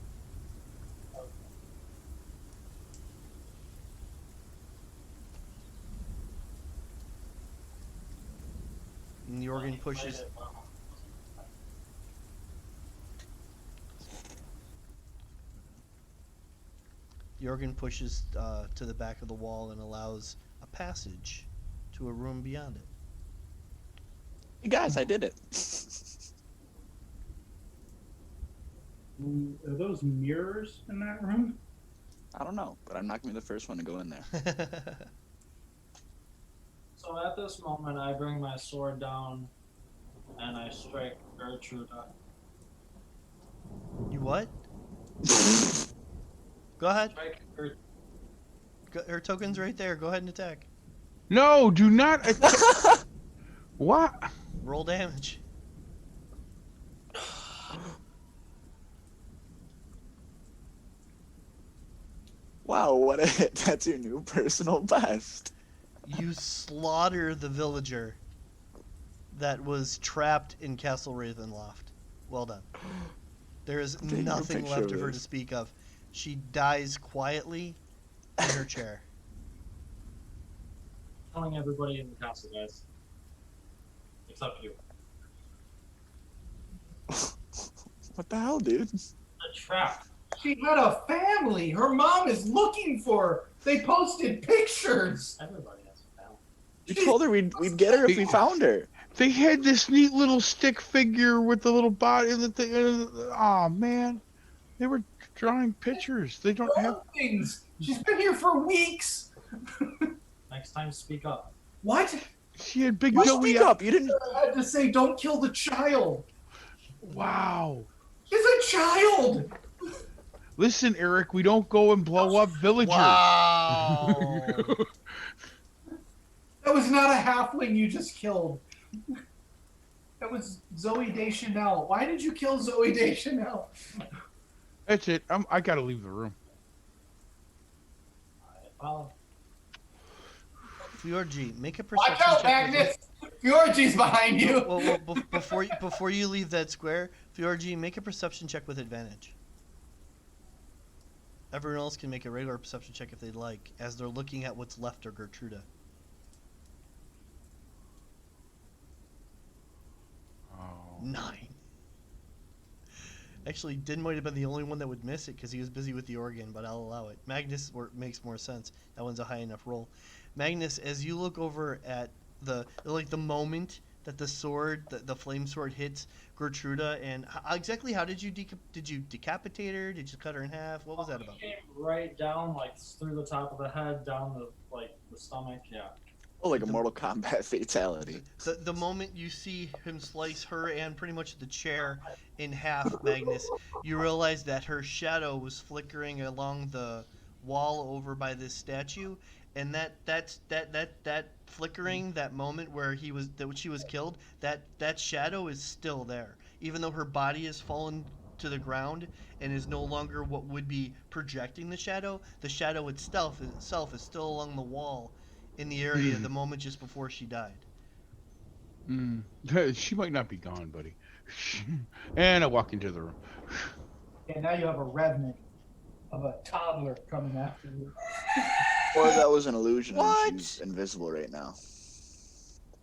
And the organ pushes. Played it well. The organ pushes to the back of the wall and allows a passage to a room beyond it. Hey guys, I did it. Are those mirrors in that room? I don't know, but I'm not gonna be the first one to go in there. So at this moment, I bring my sword down and I strike Gertrude. You what? Go ahead. Strike Gertrude. Her token's right there. Go ahead and attack. No, do not. What? Roll damage. Wow, what a hit. That's your new personal best. You slaughter the villager that was trapped in Castle Ravenloft. Well done. There is Taking a nothing picture left of of her to this. speak of. She dies quietly in her chair. Killing everybody in the castle, guys. Except you. What the hell, dude? A trap. She had a family. Her mom is looking for her. They posted pictures. Everybody has a family. We told her we'd get her if we found her. They had this neat little stick figure with the little body and the thing. Oh man, they were drawing pictures. They don't have. Things. She's been here for weeks. Next time, speak up. What? She had big You Joey. speak up. You didn't. I had to say, don't kill the child. Wow. She's a child. Listen, Eric, we don't go and blow up villagers. Wow. That was not a halfling you just killed. That was Zoe Deschanel. Why did you kill Zoe Deschanel? That's it. I gotta leave the room. I follow. Fjorgi, make a perception Watch out, check. Magnus! Fjorgi's behind you. Well, before you leave that square, Fjorgi, make a perception check with advantage. Everyone else can make a regular perception check if they'd like, as they're looking at what's left of Gertruda. Oh. 9. Actually, Din might have been the only one that would miss it because he was busy with the organ, but I'll allow it. Magnus makes more sense. That one's a high enough roll. Magnus, as you look over at the moment that the sword, the flame sword, hits Gertruda, and exactly how did you decapitate her? Did you cut her in half? What was that about? It came right down, like through the top of the head, down the stomach. Yeah. Oh, like a Mortal Kombat fatality. The moment you see him slice her and pretty much the chair in half, Magnus, you realize that her shadow was flickering along the wall over by this statue, and that flickering, that moment where she was killed, that shadow is still there, even though her body has fallen to the ground and is no longer what would be projecting the shadow. The shadow itself is still along the wall in the area the moment just before she died. She might not be gone, buddy. And I walk into the room. And now you have a revenant of a toddler coming after you. Or that was an illusion What? and she's invisible right now.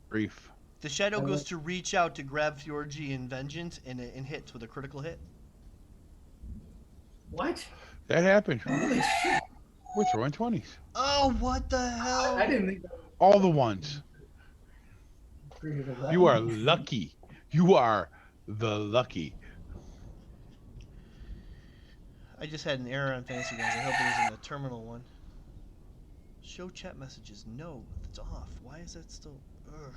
Brief. The shadow goes to reach out to grab Fjorgi in vengeance and hits with a critical hit. What? That happened. Holy shit. We're throwing 20s. Oh, what the hell? I didn't think that All the ones. created a You are revenant. lucky. You are the lucky. I just had an error on Fantasy Guys. I hope it isn't a terminal one. Show chat messages. No, it's off. Why is that still? Ugh.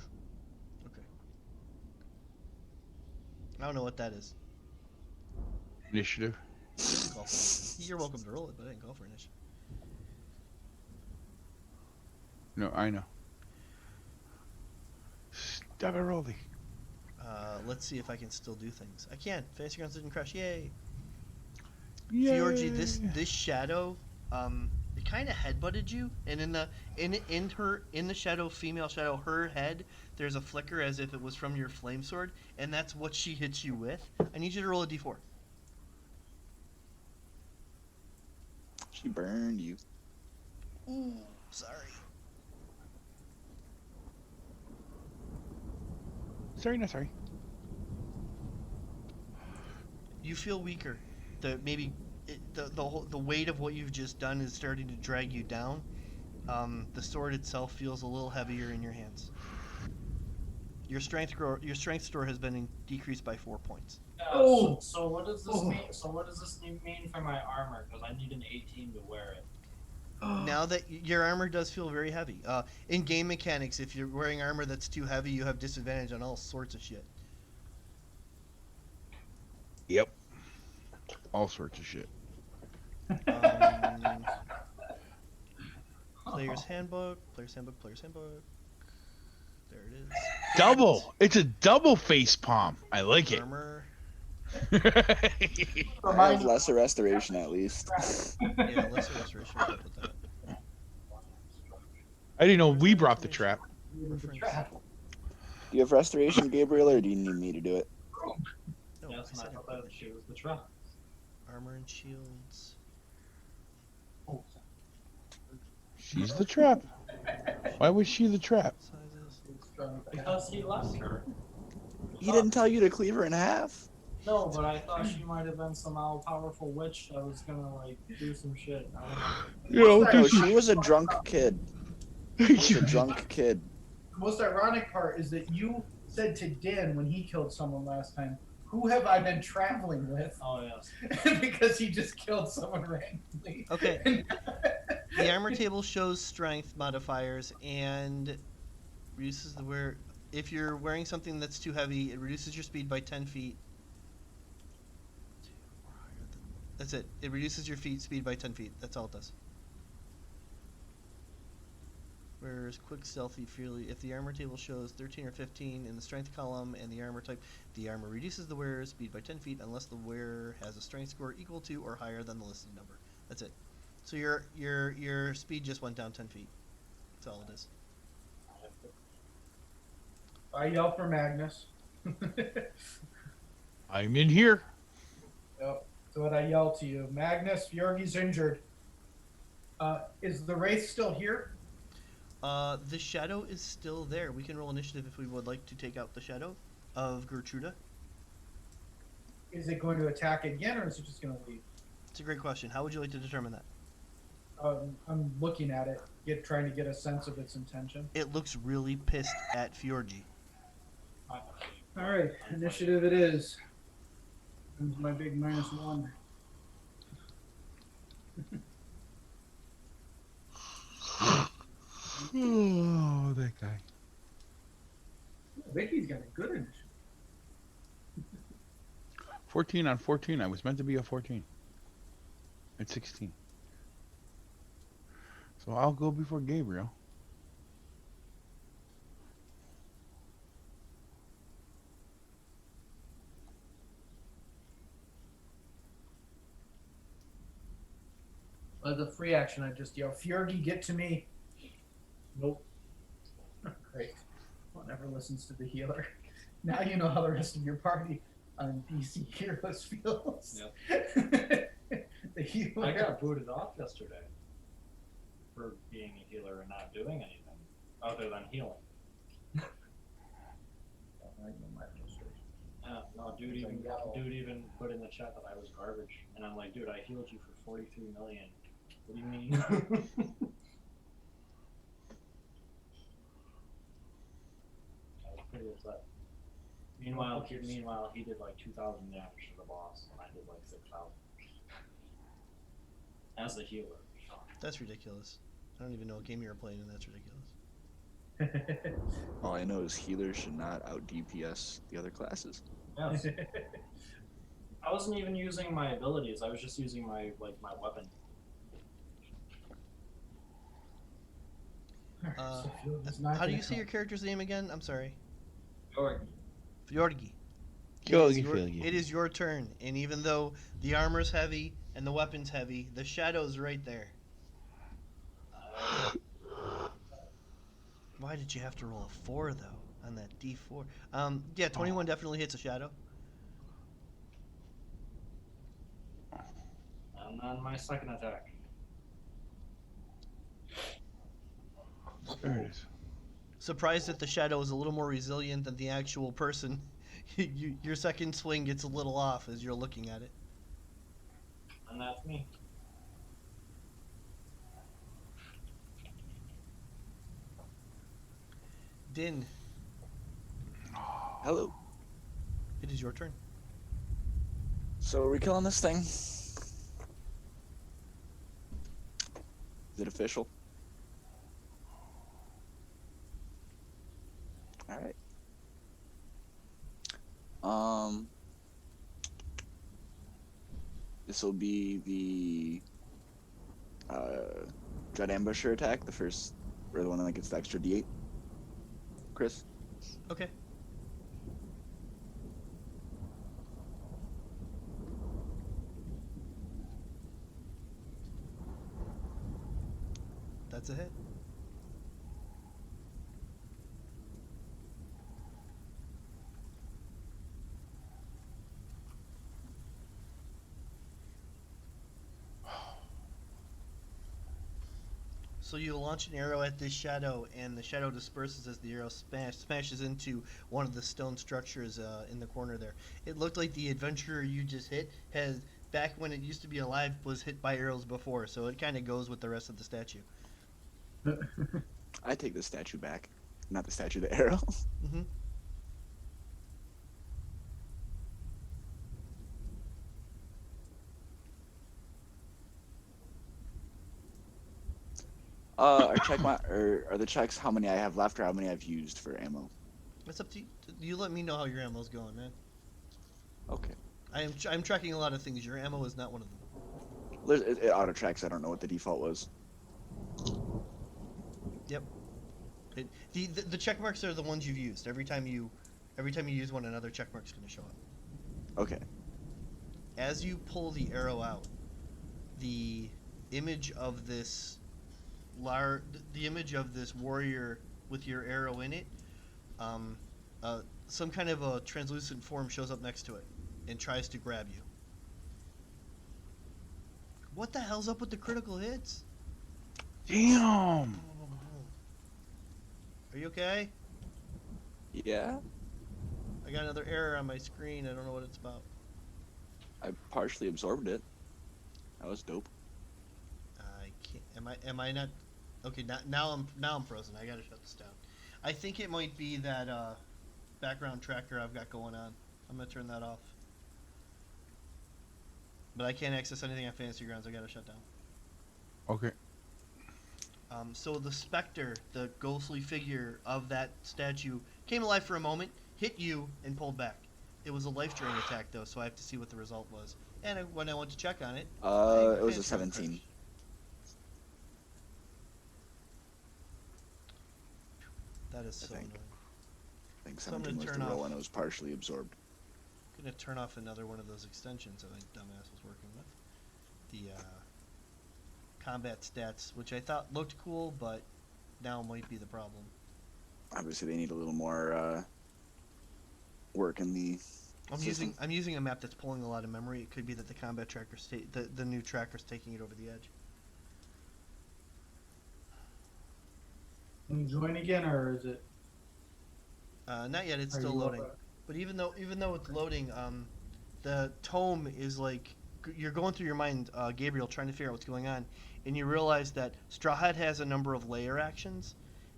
Okay. I don't know what that is. Initiative. Didn't call for it. You're welcome to roll it, but I didn't call for initiative. No, I know. Stop it rolling. Let's see if I can still do things. I can. Fantasy Grounds didn't crash. Yay. Yay. Fjorgi, this shadow, it kind of headbutted you, and in the shadow, female shadow, her head, there's a flicker as if it was from your flame sword, and that's what she hits you with. I need you to roll a d4. She burned you. Ooh, sorry. Sorry, not sorry. You feel weaker. Maybe the weight of what you've just done is starting to drag you down. The sword itself feels a little heavier in your hands. Your strength score has been decreased by 4 points. So what does this mean? So what does this mean for my armor? Because I need an 18 to wear it. Now that your armor does feel very heavy. In game mechanics, if you're wearing armor that's too heavy, you have disadvantage on all sorts of shit. Yep. All sorts of shit. Um, Player's handbook. Player's handbook. Player's handbook. There it is. Double. It's a double face palm. I like it. Armor. I have lesser restoration at least. Yeah, lesser restoration will help with that. I didn't know we brought the trap. Reference. Do you have restoration, Gabriel, or do you need me to do it? No, Yes, I and I said thought that she was the trap. armor and shields. She's the trap. Why was she the trap? Sizes. Because he left her. He didn't tell you to cleave her in half? No, but I thought she might have been some all powerful witch that was gonna like do some shit. I don't know. You know, No, she was a drunk kid. She was a drunk kid. The most ironic part is that you said to Dan when he killed someone last time, "Who have I been traveling with?" Oh yes. Because he just killed someone randomly. Okay. The armor table shows strength modifiers and reduces the wear. If you're wearing something that's too heavy, it reduces your speed by 10 feet. That's it. It reduces your speed by 10 feet. That's all it does. Whereas quick, stealthy, freely. If the armor table shows 13 or 15 in the strength column and the armor type, the armor reduces the wearer's speed by 10 feet unless the wearer has a strength score equal to or higher than the listed number. That's it. So your speed just went down 10 feet. That's all it is. I yell for Magnus. I'm in here. Yep. So what I yell to you, Magnus, Fjorgi's injured. Is the Wraith still here? The shadow is still there. We can roll initiative if we would like to take out the shadow of Gertruda. Is it going to attack again, or is it just going to leave? It's a great question. How would you like to determine that? I'm looking at it, trying to get a sense of its intention. It looks really pissed at Fjorgi. All right, initiative it is. Comes my big -1. Oh, that guy. Vicky's got a good initiative. 14 on 14. I was meant to be a 14. At 16. So I'll go before Gabriel. As a free action, I just yell, Fjorgi, get to me. Nope. Great. Well, never listens to the healer. Now you know how the rest of your party on DC Heroes feels. Yep. The healer. I got booted off yesterday for being a healer and not doing anything other than healing. No, dude even put in the chat that I was garbage, and I'm like, dude, I healed you for 43 million. What do you mean? I was pretty upset. Meanwhile, he did like 2,000 damage to the boss, and I did like 6,000 as the healer. That's ridiculous. I don't even know what game you were playing, and that's ridiculous. All I know is healers should not out DPS the other classes. Yes. I wasn't even using my abilities. I was just using my weapon. How do you say your character's name again? I'm sorry. Jorg. Fjorgi. Fjorgi. It is your turn, and even though the armor's heavy and the weapon's heavy, the shadow's right there. Why did you have to roll a 4 though on that D4? Yeah, 21 definitely hits a shadow. And then my second attack. There it is. surprised that the shadow is a little more resilient than the actual person. Your second swing gets a little off as you're looking at it. And that's me. Din, Hello. it is your turn. So are we killing this thing? Is it official? All right. This will be the Dread Ambusher attack, the first, or the one that gets the extra D8. Chris? Okay. That's a hit. So you launch an arrow at this shadow, and the shadow disperses as the arrow smashes into one of the stone structures in the corner there. It looked like the adventurer you just hit has, back when it used to be alive, was hit by arrows before, so it kind of goes with the rest of the statue. I take the statue back. Not the statue, the arrow. Mm-hmm. Are the checks how many I have left or how many I've used for ammo? It's up to you. You let me know how your ammo's going, man. Okay. I'm tracking a lot of things. Your ammo is not one of them. It auto tracks. I don't know what the default was. Yep. The check marks are the ones you've used. Every time you use one, another check mark's going to show up. Okay. As you pull the arrow out, the image of this warrior with your arrow in it, some kind of a translucent form shows up next to it and tries to grab you. What the hell's up with the critical hits? Damn. Are you okay? Yeah. I got another error on my screen. I don't know what it's about. I partially absorbed it. That was dope. I can't. Am I not? Okay. Now I'm frozen. I gotta shut this down. I think it might be that background tracker I've got going on. I'm gonna turn that off. But I can't access anything on Fantasy Grounds. I gotta shut down. Okay. So the specter, the ghostly figure of that statue, came alive for a moment, hit you, and pulled back. It was a life drain attack, though, so I have to see what the result was. And when I went to check on it, It was a 17. That is so think. annoying. I think So I'm 17 was gonna the turn roll off- and it was partially absorbed. I'm gonna turn off another one of those extensions that my dumbass was working with. The combat stats, which I thought looked cool, but now might be the problem. Obviously, they need a little more work in the system. I'm using a map that's pulling a lot of memory. It could be that the combat tracker's the new tracker's taking it over the edge. Can you join again, or is it? Not yet. It's are still you loading. up? But even though it's loading, the tome is like you're going through your mind, Gabriel, trying to figure out what's going on, and you realize that Strahd has a number of layer actions,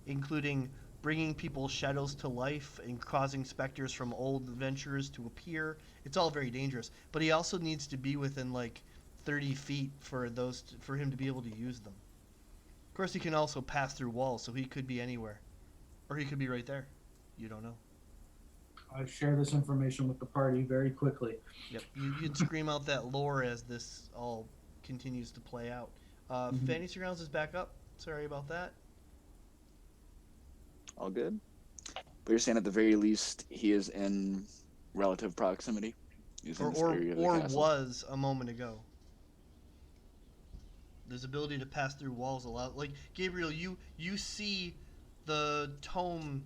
including bringing people's shadows to life and causing specters from old adventurers to appear. It's all very dangerous, but he also needs to be within like 30 feet for him to be able to use them. Of course, he can also pass through walls, so he could be anywhere, or he could be right there. You don't know. I share this information with the party very quickly. Yep, you'd scream out that lore as this all continues to play out. Mhm. Fantasy Grounds is back up. Sorry about that. All good. But you're saying at the very least he is in relative proximity. He's in this area of the Or castle. was a moment ago. His ability to pass through walls a lot. Like Gabriel, you see the tome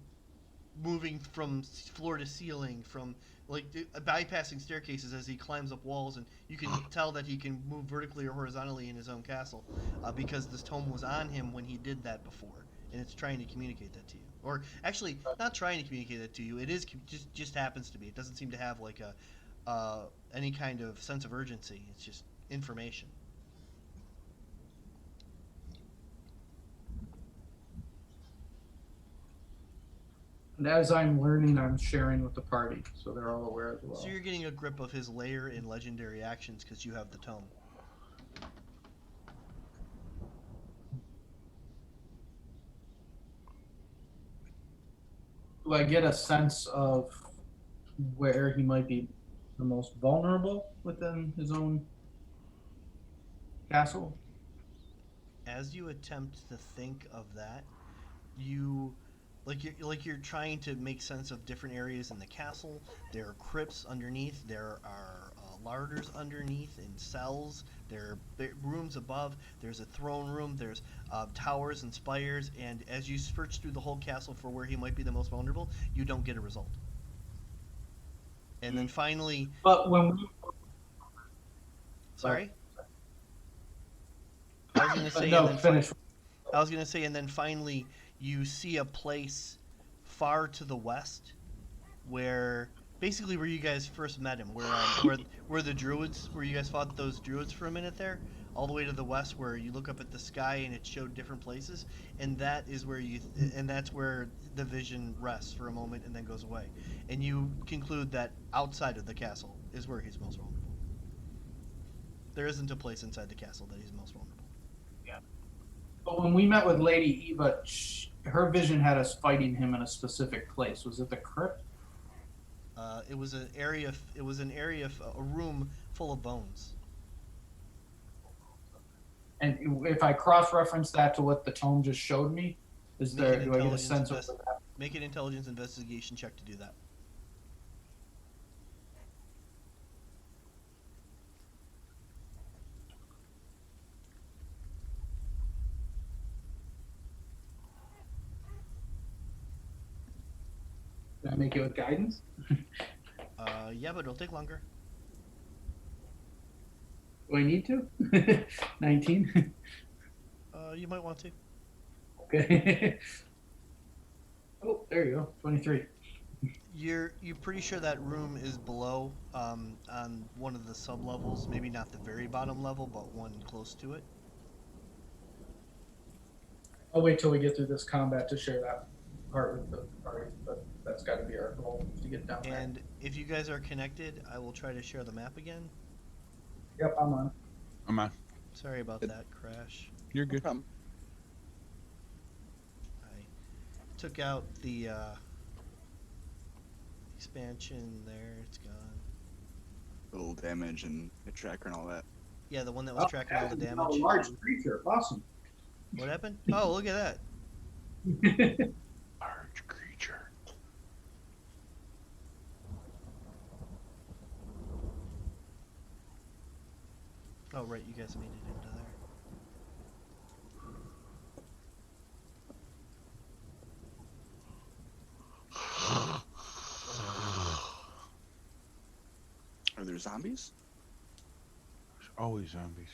moving from floor to ceiling, from like bypassing staircases as he climbs up walls, and you can tell that he can move vertically or horizontally in his own castle because this tome was on him when he did that before, and it's trying to communicate that to you. Or actually, not trying to communicate that to you. It is just happens to be. It doesn't seem to have like a any kind of sense of urgency. It's just information. And as I'm learning, I'm sharing with the party, so they're all aware as well. So you're getting a grip of his lair and legendary actions because you have the tome. Do I get a sense of where he might be the most vulnerable within his own castle? As you attempt to think of that, you're trying to make sense of different areas in the castle. There are crypts underneath. There are larders underneath in cells. There are rooms above. There's a throne room. There's towers and spires. And as you search through the whole castle for where he might be the most vulnerable, you don't get a result. And then finally, But when we sorry, I was gonna say, no, and then finish. I was gonna say, and then finally, you see a place far to the west, where basically where you guys first met him, where the druids, where you guys fought those druids for a minute there, all the way to the west, where you look up at the sky and it showed different places, and that is where that's where the vision rests for a moment and then goes away, and you conclude that outside of the castle is where he's most vulnerable. There isn't a place inside the castle that he's most vulnerable. But when we met with Lady Eva, her vision had us fighting him in a specific place. Was it the crypt? It was an area. It was an area, a room full of bones. And if I cross-reference that to what the tome just showed me, do I get a intelligence sense of that? Make an intelligence investigation check to do that. Can I make it with guidance? Yeah, but it'll take longer. Do I need to? 19? You might want to. Okay. Oh, there you go. 23. You're pretty sure that room is below, on one of the sub levels. Maybe not the very bottom level, but one close to it. I'll wait till we get through this combat to share that part with the party, but that's got to be our goal to get down there. And if you guys are connected, I will try to share the map again. Yep, I'm on. I'm on. Sorry about that crash. You're good. Problem. I took out the expansion there. It's gone. Little damage and a tracker and all that. Yeah, the one that was tracking all the A damage. large creature. Awesome. What happened? Oh, look at that. Large creature. Oh, right, you guys made it into there. Are there zombies? There's always zombies.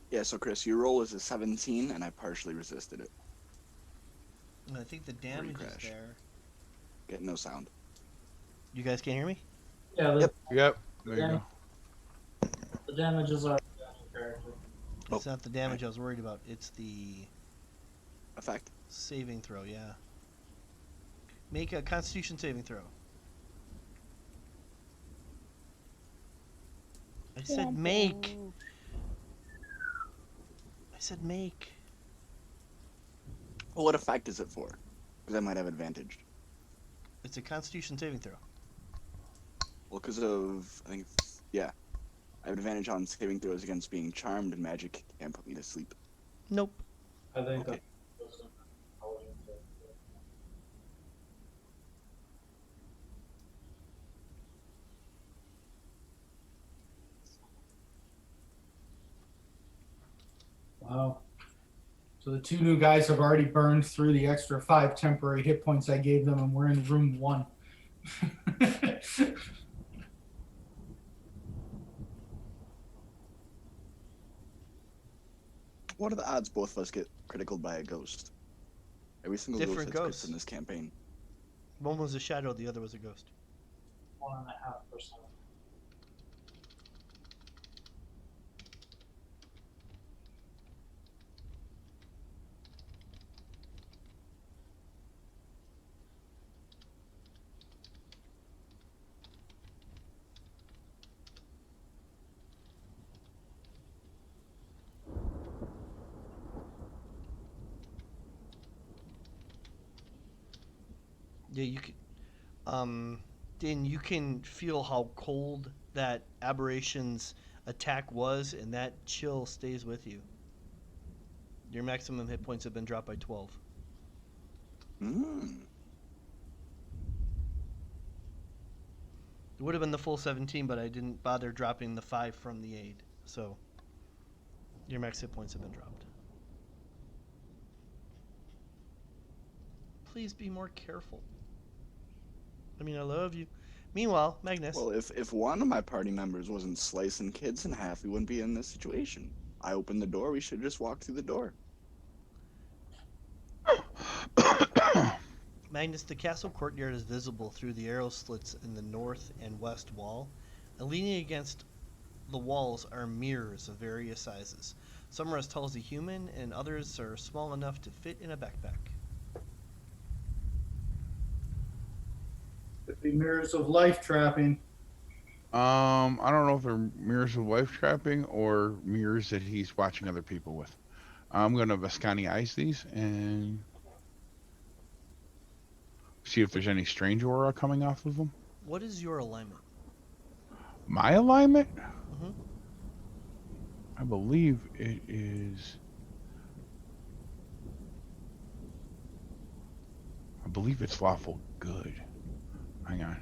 Yeah, so Chris, your roll is a 17, and I partially resisted it. And I think the damage is crash. there. Get no sound. You guys can't hear me? Yeah, Yep. There you Yeah. go. the damages are character. It's not the damage I was worried about. It's the Effect. saving throw, yeah. Make a Constitution saving throw. I said make. I said make. Well, what effect is it for? Because I might have advantage. It's a Constitution saving throw. Well, because of, I think, yeah. I have advantage on saving throws against being charmed, and magic can't put me to sleep. Nope. I think Okay. that's Wow. So the two new guys have already burned through the extra 5 temporary hit points I gave them, and we're in room 1. What are the odds both of us get critical by a ghost? Every single Different ghost that's ghosts. in this campaign. One was a shadow, the other was a ghost. 1.5%. Yeah, you can. Then you can feel how cold that aberration's attack was, and that chill stays with you. Your maximum hit points have been dropped by 12. Mm. It would have been the full 17, but I didn't bother dropping the 5 from the aid. So, your max hit points have been dropped. Please be more careful. I mean, I love you. Meanwhile, Magnus. Well, if one of my party members wasn't slicing kids in half, we wouldn't be in this situation. I opened the door. We should just walk through the door. Magnus, the castle courtyard is visible through the arrow slits in the north and west wall, and leaning against the walls are mirrors of various sizes. Some are as tall as a human, and others are small enough to fit in a backpack. Could be mirrors of life trapping. I don't know if they're mirrors of life trapping or mirrors that he's watching other people with. I'm gonna Viscani eyes these and see if there's any strange aura coming off of them. What is your alignment? My alignment? Mhm. I believe it is. I believe it's lawful good. Hang on.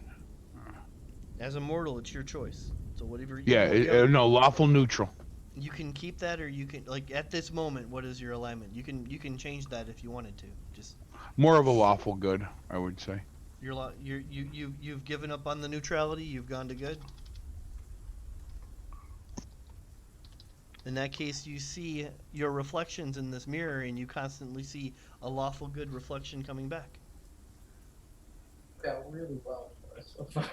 As a mortal, it's your choice. So whatever. Yeah, no, lawful neutral. You can keep that, or you can at this moment. What is your alignment? You can change that if you wanted to. Just More of a lawful good, I would say. you've given up on the neutrality. You've gone to good. In that case, you see your reflections in this mirror, and you constantly see a lawful good reflection coming back. Got really well for us so far.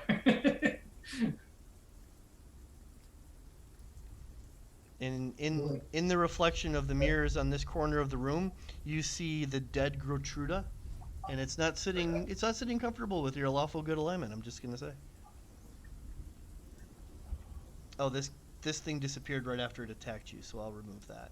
And in the reflection of the mirrors on this corner of the room, you see the dead Grotruda, and it's not sitting comfortable with your lawful good alignment. I'm just gonna say. Oh, this thing disappeared right after it attacked you, so I'll remove that.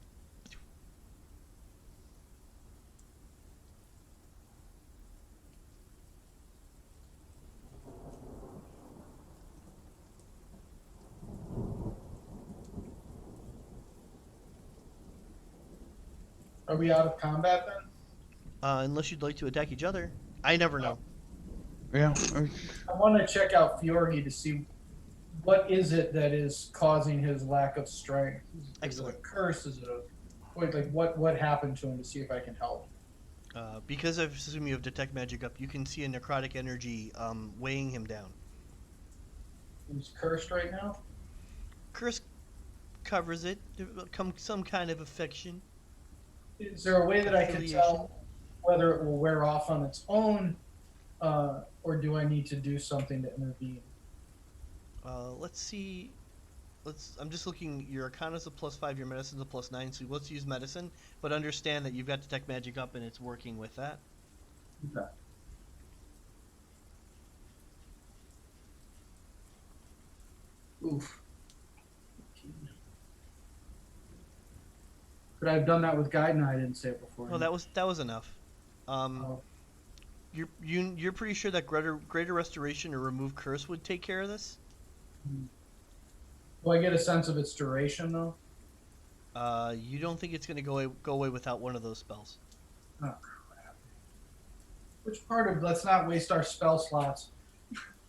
Are we out of combat then? Unless you'd like to attack each other. I never know. Yeah. I want to check out Fiorgi to see what is it that is causing his lack of strength. Excellent. Is it a curse? Is it a what happened to him to see if I can help? Because I assume you have detect magic up, you can see a necrotic energy weighing him down. He's cursed right now. Curse covers it. Some kind of affection. Is there a way that I can Affiliation. tell whether it will wear off on its own, or do I need to do something to intervene? Let's see. I'm just looking. Your Arcana's a +5, your Medicine's a +9, so let's use Medicine. But understand that you've got Detect Magic up and it's working with that. Okay. Oof. Could I have done that with Guide? No, I didn't say it before. Well, that was enough. Oh. You're pretty sure that greater Restoration or Remove Curse would take care of this? Do I get a sense of its duration though? You don't think it's going to go away without one of those spells? Oh crap! Which part of let's not waste our spell slots?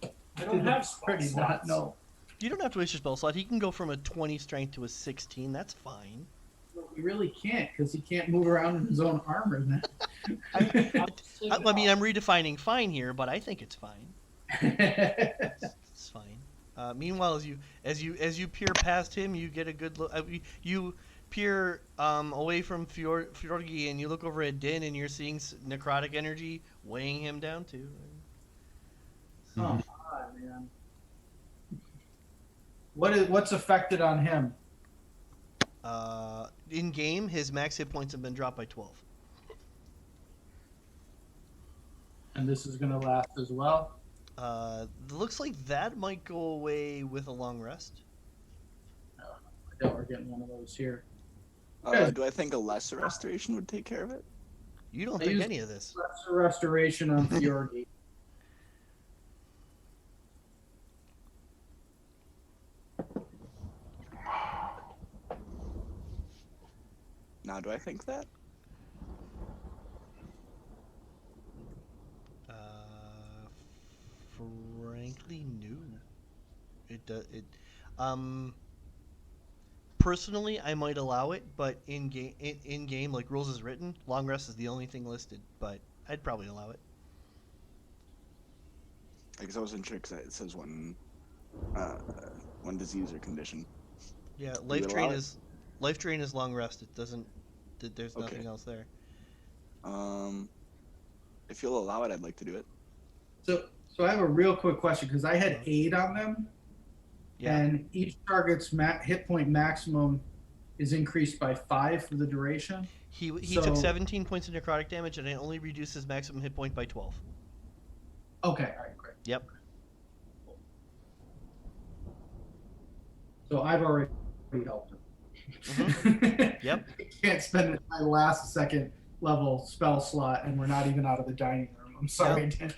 I don't have spell Pretty slots. not no. You don't have to waste your spell slot. He can go from a 20 strength to a 16. That's fine. We really can't because he can't move around in his own armor then. I mean, I'm redefining fine here, but I think it's fine. It's fine. Meanwhile, as you peer past him, you get a good look. peer away from Fjorgi and you look over at Din and you're seeing necrotic energy weighing him down too. Oh, Mhm. God, man. What's affected on him? In game, his max hit points have been dropped by 12. And this is gonna last as well. Looks like that might go away with a long rest. I doubt we're getting one of those here. Good. Do I think a lesser restoration would take care of it? You don't I think use any of this. Lesser restoration on Fjorgi. Now, do I think that? Frankly, no. It does. Personally, I might allow it, but in game, like rules is written, long rest is the only thing listed. But I'd probably allow it. Because I wasn't sure, because it says one disease or condition. Yeah, You life would drain allow it? is life drain is long rest. It doesn't. There's nothing Okay. else there. If you'll allow it, I'd like to do it. So I have a real quick question because I had Uh-huh. 8 on them, Yeah. and each target's hit point maximum is increased by 5 for the duration. He So- took 17 points of necrotic damage, and it only reduced his maximum hit point by 12. Okay, all right, great. Yep. So I've already helped him. Yep. I can't spend my last second level spell slot, and we're not even out of the dining room. I'm sorry, Dan.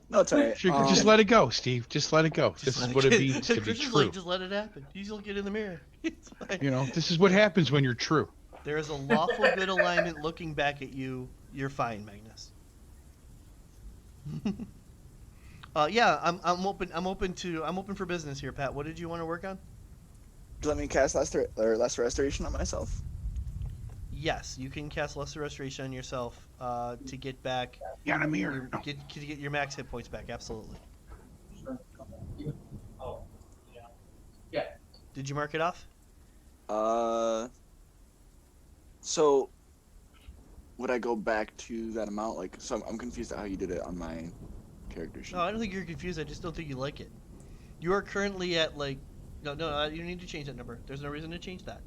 No, it's alright. Sure, just let it go, Steve. Just let it go. This is what it means to be Chris is true. like, just let it happen. You just look it in the mirror. It's fine. You know, this is what happens when you're true. There is a lawful good alignment looking back at you. You're fine, Magnus. Yeah, I'm open for business here, Pat. What did you want to work on? Do you let me cast lesser restoration on myself? Yes, you can cast Lesser Restoration on yourself to get back Yeah, a mirror. No. to get your max hit points back. Absolutely. Oh, yeah. Did you mark it off? So would I go back to that amount? Like, so I'm confused at how you did it on my character sheet. No, I don't think you're confused. I just don't think you like it. You are currently at like no, you don't need to change that number. There's no reason to change that.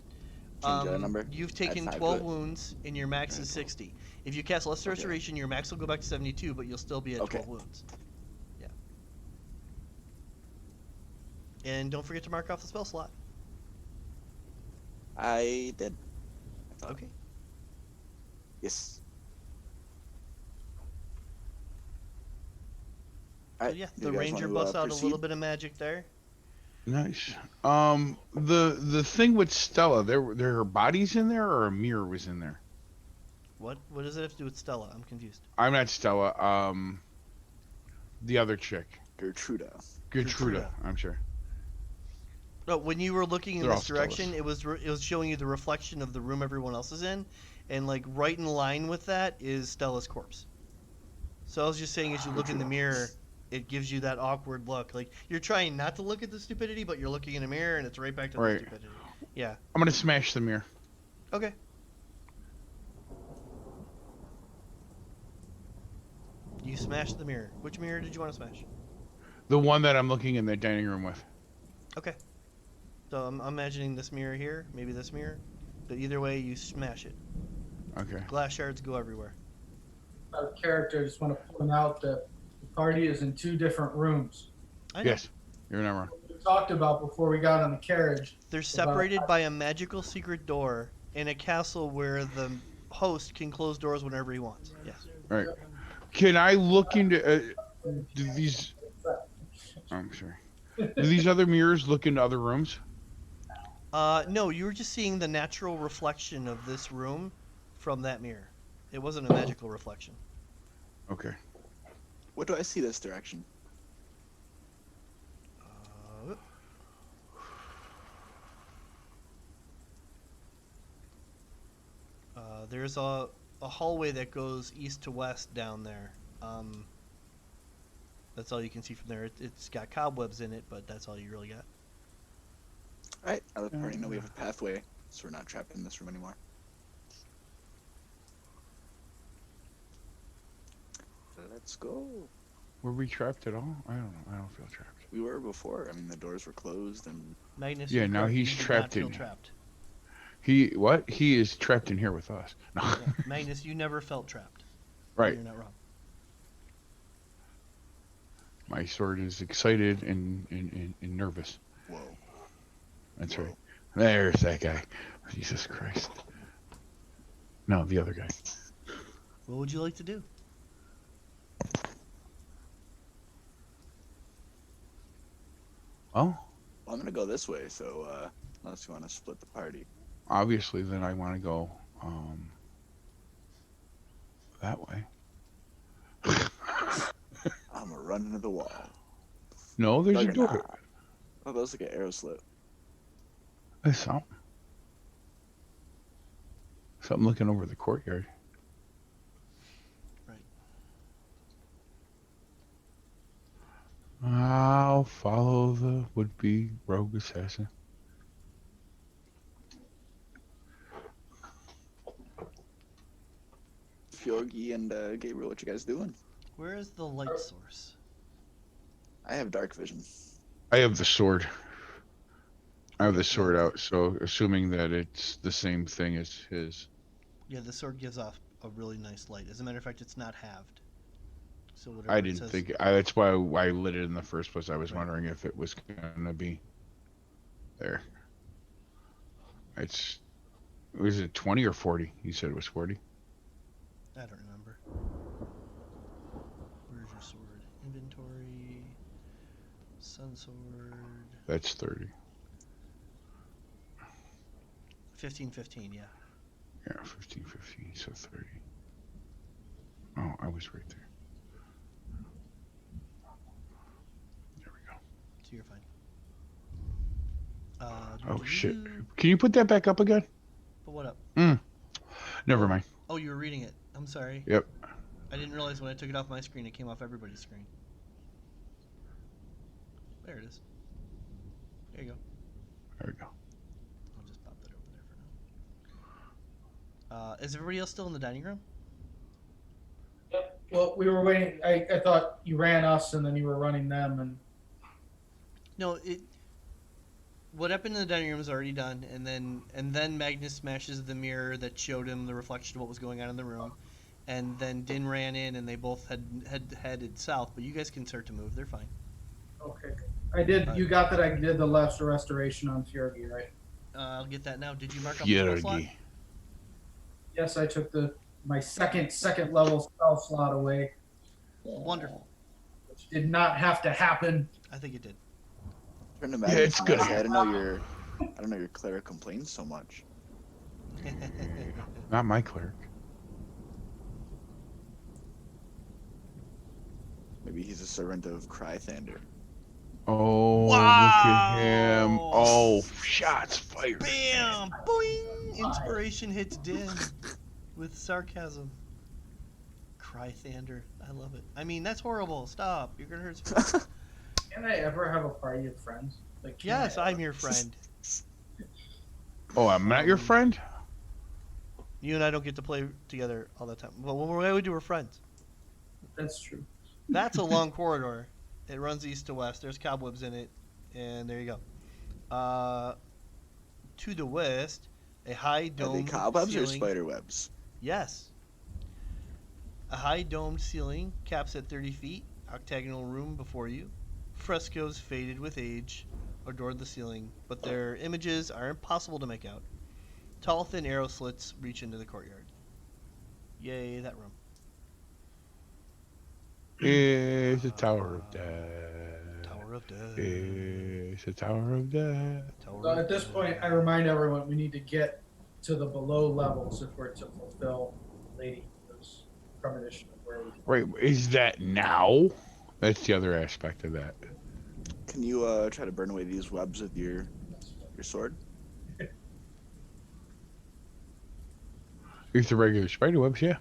Change that number? You've taken Add 5 to 12 it? wounds and your max is 60. If you cast Lesser Okay. Restoration, your max will go back to 72, but you'll still be at Okay. 12 wounds. Yeah. And don't forget to mark off the spell slot. I did. Okay. Yes. So Alright, yeah, do the you guys ranger want to, busts out a proceed? little bit of magic there. Nice. The thing with Stella, there are bodies in there, or a mirror was in there. What does it have to do with Stella? I'm confused. I'm not Stella. The other chick, Gertruda. Gertruda. I'm sure. No, when you were looking in They're all this direction, Stellas. it was showing you the reflection of the room everyone else is in, and like right in line with that is Stella's corpse. So I was just saying, as you look in the mirror, it gives you that awkward look. Like you're trying not to look at the stupidity, but you're looking in a mirror, and it's right back to the Right. stupidity. Yeah. I'm gonna smash the mirror. Okay. You smashed the mirror. Which mirror did you want to smash? The one that I'm looking in the dining room with. Okay. So I'm imagining this mirror here, maybe this mirror, but either way, you smash it. Okay. Glass shards go everywhere. Our character, I just want to point out that the party is in 2 different rooms. I know. Yes. You're not wrong. We talked about before we got on the carriage. They're separated by a magical secret door in a castle where the host can close doors whenever he wants. Yes. Right. Can I look into do these? I'm sorry. Do these other mirrors look into other rooms? No, you were just seeing the natural reflection of this room from that mirror. It wasn't a magical reflection. Okay. What do I see this direction? There's a hallway that goes east to west down there. That's all you can see from there. It's got cobwebs in it, but that's all you really got. All right, I let the party know we have a pathway, so we're not trapped in this room anymore. Let's go. Were we trapped at all? I don't know. I don't feel trapped. We were before. I mean, the doors were closed, and Magnus, Yeah, you're now correct. he's You did trapped not feel in- trapped. He what? He is trapped in here with us. No. Yeah. Magnus, you never felt trapped. Right. You're not wrong. My sword is excited and nervous. whoa. That's Whoa. right. There's that guy. Jesus Christ. No, the other guy. What would you like to do? Oh, Well, I'm gonna go this way, so unless you want to split the party. obviously then I want to go that way. I'm gonna run into the wall. No, there's a Bugger door. nah. Oh, that was like an arrow slit. There's something. Something looking over the courtyard. Right. I'll follow the would-be rogue assassin. Fjorgi and Gabriel, what you guys doing? Where is the light source? I have dark vision. I have the sword. I have the sword out, so assuming that it's the same thing as his. Yeah, the sword gives off a really nice light. As a matter of fact, it's not halved. So whatever I it didn't says, think. That's why I lit it in the first place. I was Right. wondering if it was gonna be there. It's. Was it 20 or 40? You said it was 40. I don't remember. Where's your sword? Inventory. Sun sword. That's 30. 15, yeah. Yeah, 15, so 30. Oh, I was right there. There we go. So you're fine. Oh, do shit. you- Can you put that back up again? But what up? Never mind. Oh, you were reading it. I'm sorry. Yep. I didn't realize when I took it off my screen, it came off everybody's screen. There it is. There you go. There we go. I'll just pop that over there for now. Is everybody else still in the dining room? Well, we were waiting. I thought you ran us and then you were running them, and No, what happened in the dining room is already done, and then Magnus smashes the mirror that showed him the reflection of what was going on in the room, and then Din ran in, and they both headed south. But you guys can start to move; they're fine. okay. I did. You got that? I did the last restoration on Fjorgi, right? I'll get that now. Did you mark up the spell slot? Fiergi. Yes, I took my second level spell slot away, Wonderful. which did not have to happen. I think it did. Turn to Yeah, Magnus it's and good. say, I don't know your cleric complains so much. Not my cleric. Maybe he's a servant of Crythander. Oh, look at him. Wow. Oh, shots fired. Bam! Boing! Inspiration hits Din with sarcasm. Crythander. I love it. I mean, that's horrible. Stop. You're gonna hurt some. Can I ever have a party of friends? Like, can Yes, I I'm your friend. Oh, I'm not your friend? You and I don't get to play together all the time. Well, when we do, we're friends. That's true. That's a long corridor. It runs east to west. There's cobwebs in it, and there you go. To the west, a high Are they domed cobwebs or ceiling. spider webs? Yes. A high domed ceiling caps at 30 feet. Octagonal room before you. Frescoes faded with age adorn the ceiling, but their images are impossible to make out. Tall, thin arrow slits reach into the courtyard. Yay, that room. It's a Tower of Death. Tower of Death. It's a Tower of Death. Tower So of at this Death. point, I remind everyone we need to get to the below levels if we're to fulfill Lady Eva's premonition of where we. Right, is that now? That's the other aspect of that. Can you try to burn away these webs with your sword? Here's the regular spider webs, yeah.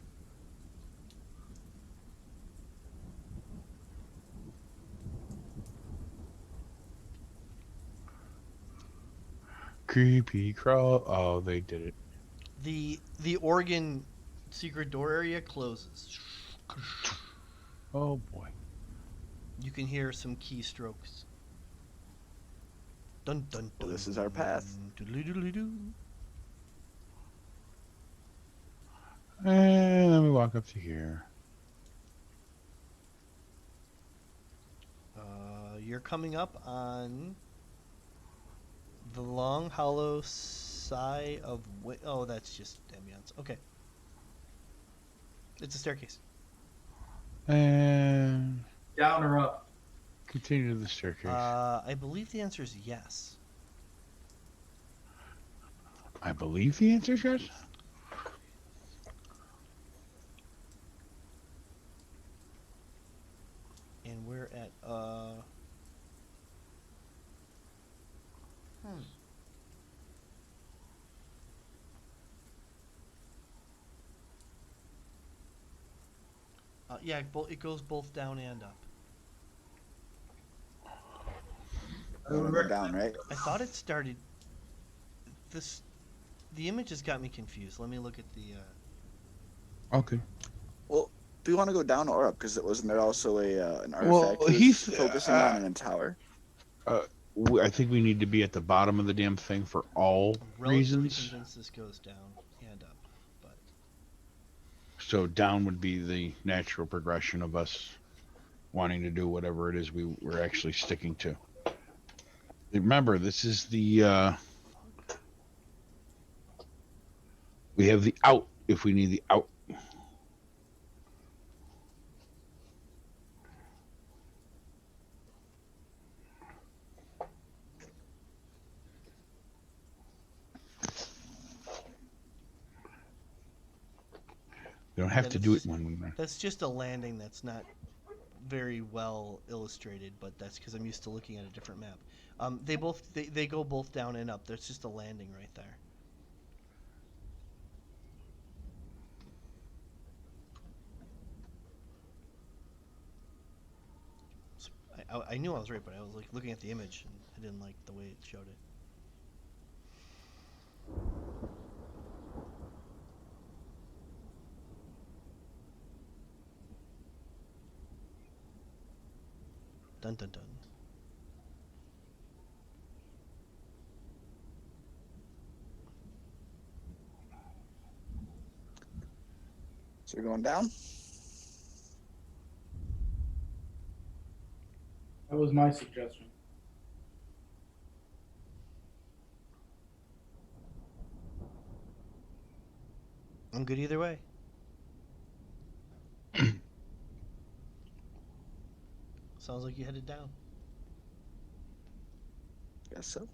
Creepy crawl. Oh, they did it. The organ secret door area closes. Oh boy. You can hear some keystrokes. Dun dun Well, dun. this is our path. Doodly-doodly-doo. And then we walk up to here. You're coming up on the long hollow sigh of oh, that's just ambience. Okay, it's a staircase. And Down or up? continue to the staircase. I believe the answer is yes. I believe the answer is yes. And we're at yeah, it goes both down and up. I want to go down, right? I thought it started. This, the image has got me confused. Let me look at the. Okay. Well, do you want to go down or up? Because it wasn't there also an Well, artifact he was focusing on in a tower? I think we need to be at the bottom of the damn thing for all I'm relatively reasons. convinced this goes down and up, but So down would be the natural progression of us wanting to do whatever it is we're actually sticking to. Remember, this is the we have the out if we need the out. We don't have Yeah, to that's do just- it when we. that's just a landing that's not very well illustrated. But that's because I'm used to looking at a different map. They go both down and up. There's just a landing right there. I knew I was right, but I was like looking at the image and I didn't like the way it showed it. Dun dun dun. So you're going down? That was my suggestion. I'm good either way. Sounds like you headed down. Guess so.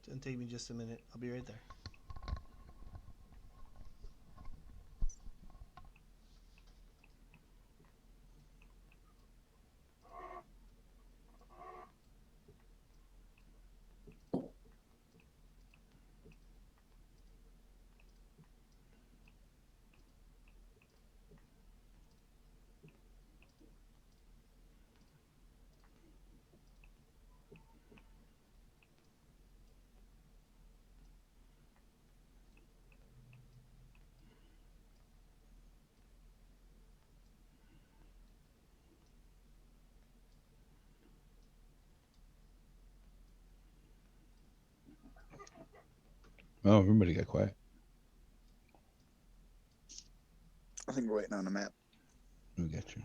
It's gonna take me just a minute. I'll be right there. Oh, everybody got quiet. I think we're waiting on a map. We got you.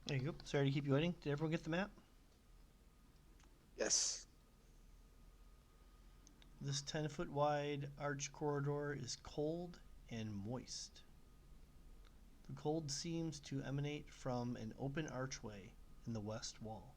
There you go. Sorry to keep you waiting. Did everyone get the map? Yes. This 10-foot wide arch corridor is cold and moist. The cold seems to emanate from an open archway in the west wall.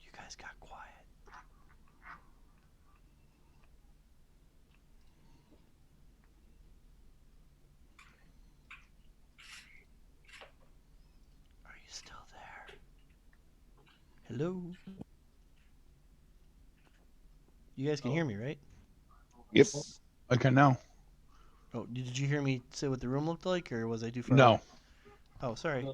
You guys got quiet. Are you still there? Hello? You guys can hear me, right? Yep. Yes. I can now. Oh, did you hear me say what the room looked like, or was I too far No. away? Oh, sorry.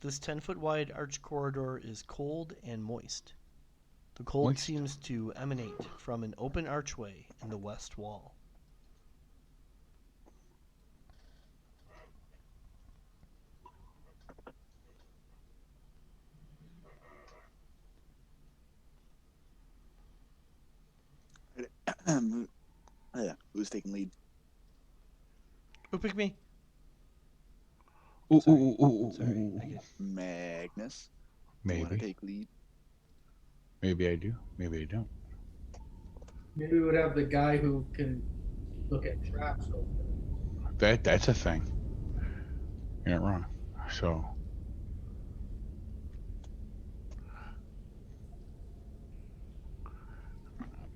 This 10-foot wide arch corridor is cold and moist. The cold Moist. seems to emanate from an open archway in the west wall. Yeah. Who's taking lead? Who picked me? Ooh, Sorry. ooh, ooh, ooh, Sorry, ooh, I ooh. get Magnus. Do you want to Maybe. take lead? Maybe I do. Maybe I don't. Maybe we would have the guy who can look at traps open. That's a thing. You're not wrong. So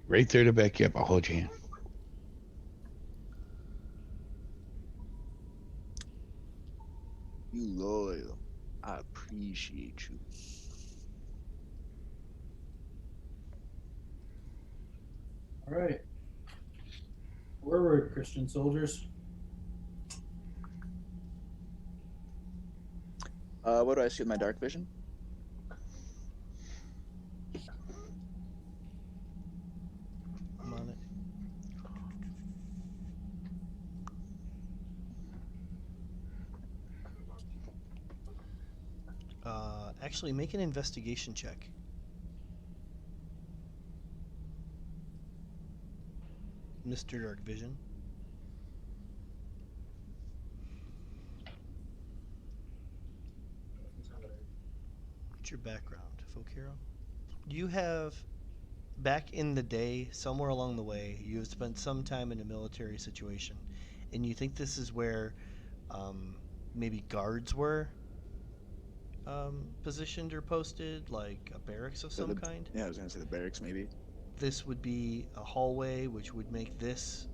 right there to back you up. I'll hold your hand. You loyal. I appreciate you. All right. Forward, Christian soldiers. What do I see with my dark vision? I'm on it. Actually, make an investigation check. Mr. Dark Vision. What's your background, folk hero? You have, back in the day, somewhere along the way, you have spent some time in a military situation, and you think this is where maybe guards were positioned or posted, like a barracks of So some the kind. Yeah, I was gonna say the barracks maybe. This would be a hallway, which would make this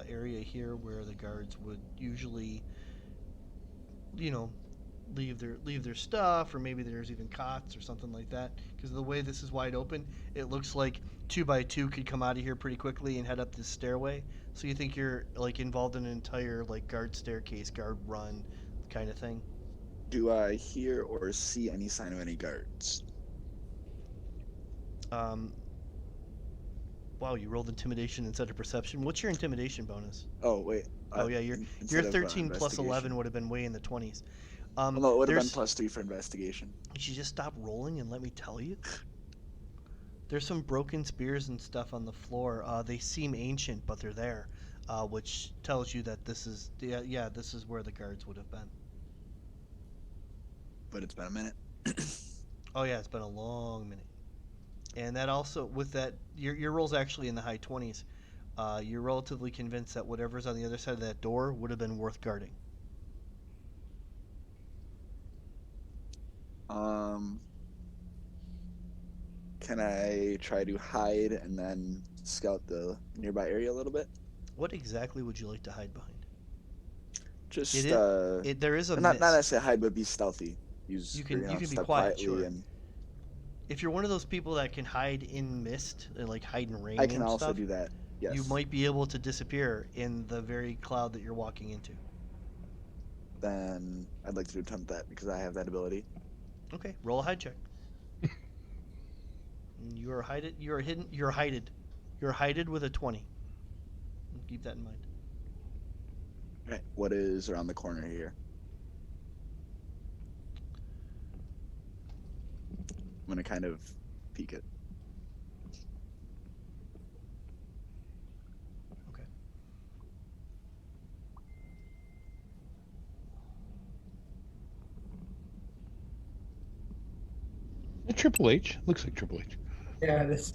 area here where the guards would usually, you know, leave their stuff, or maybe there's even cots or something like that. Because the way this is wide open, it looks like 2x2 could come out of here pretty quickly and head up this stairway. So you think you're like involved in an entire like guard staircase, guard run kind of thing. Do I hear or see any sign of any guards? Um, wow, you rolled intimidation instead of perception. What's your intimidation bonus? Oh wait. Oh yeah, your Instead of 13 plus 11 investigation. would have been way in the 20s. Oh no, it would have been There's +3 for investigation. You should just stop rolling and let me tell you. There's some broken spears and stuff on the floor. They seem ancient, but they're there, which tells you that this is this is where the guards would have been. But it's been a minute. Oh yeah, it's been a long minute. And that also, with that, your roll's actually in the high 20s. You're relatively convinced that whatever's on the other side of that door would have been worth guarding. Um Can I try to hide and then scout the nearby area a little bit? What exactly would you like to hide behind? Just There is a not mist. necessarily hide, but be stealthy. Use or, You can be step quiet, quietly, sure. and If you're one of those people that can hide in mist and like hide in rain I can and also stuff, do that. Yes. you might be able to disappear in the very cloud that you're walking into. Then I'd like to attempt that because I have that ability. Okay, roll a hide check. You are hided. You are hidden. You're hided. You're hided with a 20. Keep that in mind. All right. What is around the corner here? I'm gonna kind of peek it. Okay. Triple H. Looks like Triple H. Yeah, it is.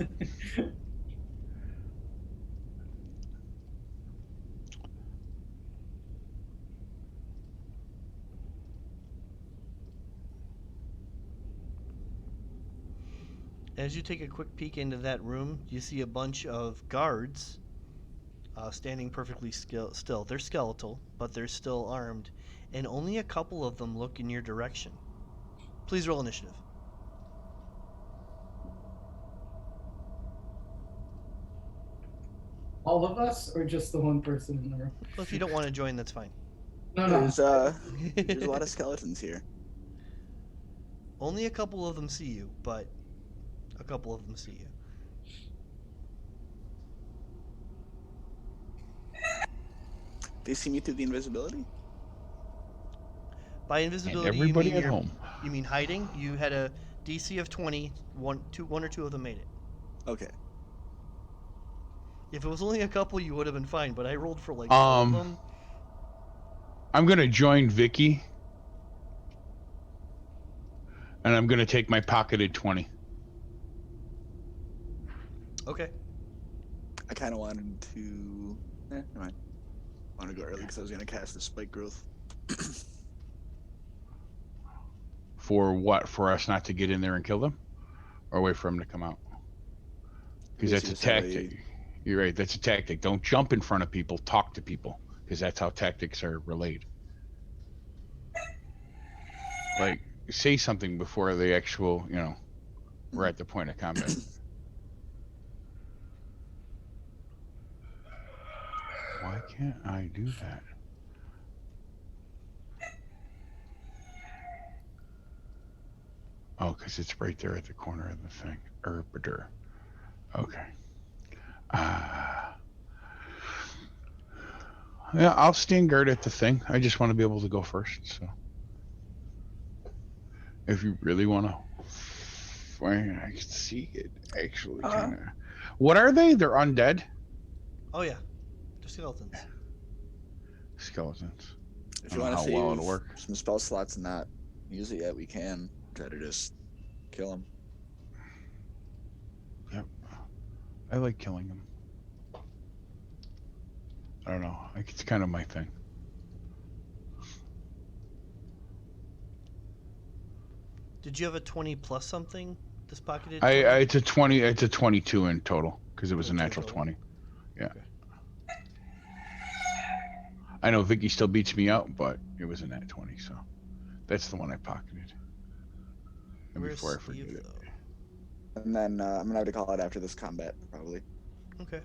As you take a quick peek into that room, you see a bunch of guards standing perfectly still. They're skeletal, but they're still armed, and only a couple of them look in your direction. Please roll initiative. All of us, or just the one person in the room? Well, if you don't want to join, that's fine. No, There's no. there's a lot of skeletons here. Only a couple of them see you, but a couple of them see you. They see me through the invisibility. By And invisibility, everybody at home. You mean hiding? You had a DC of 20. One or two of them made it. Okay. If it was only a couple, you would have been fine. But I rolled for like all of them. I'm gonna join Vicky, and I'm gonna take my pocketed 20. Okay. I kind of wanted to. Never mind. I want to go early because I was gonna cast the spike growth. For what? For us not to get in there and kill them, or wait for them to come out? Because that's a Just have tactic. You're right. That's a tactic. Don't jump in front of people. Talk to people, because that's how tactics are relayed. Like, say something before the actual, we're at the point of combat. Why can't I do that? Oh, because it's right there at the corner of the thing. Erbider. Okay. Yeah, I'll stand guard at the thing. I just want to be able to go first. So, if you really want to, I can see it actually. Kind of. What are they? They're undead. Oh yeah, they're skeletons. Skeletons. If I you don't want know to how well save it'll work. some spell slots and not use it yet, we can try to just kill them. Yep. I like killing them. I don't know. Like, it's kind of my thing. Did you have a 20 plus something? This pocketed. It's a 20. It's a 22 in total because it was a 22 natural total. 20. Yeah. Okay. I know Vicky still beats me out, but it was a nat 20, so that's the one I pocketed. And Where's before I Steve, forget it. though? And then I'm gonna have to call it after this combat, probably. Okay.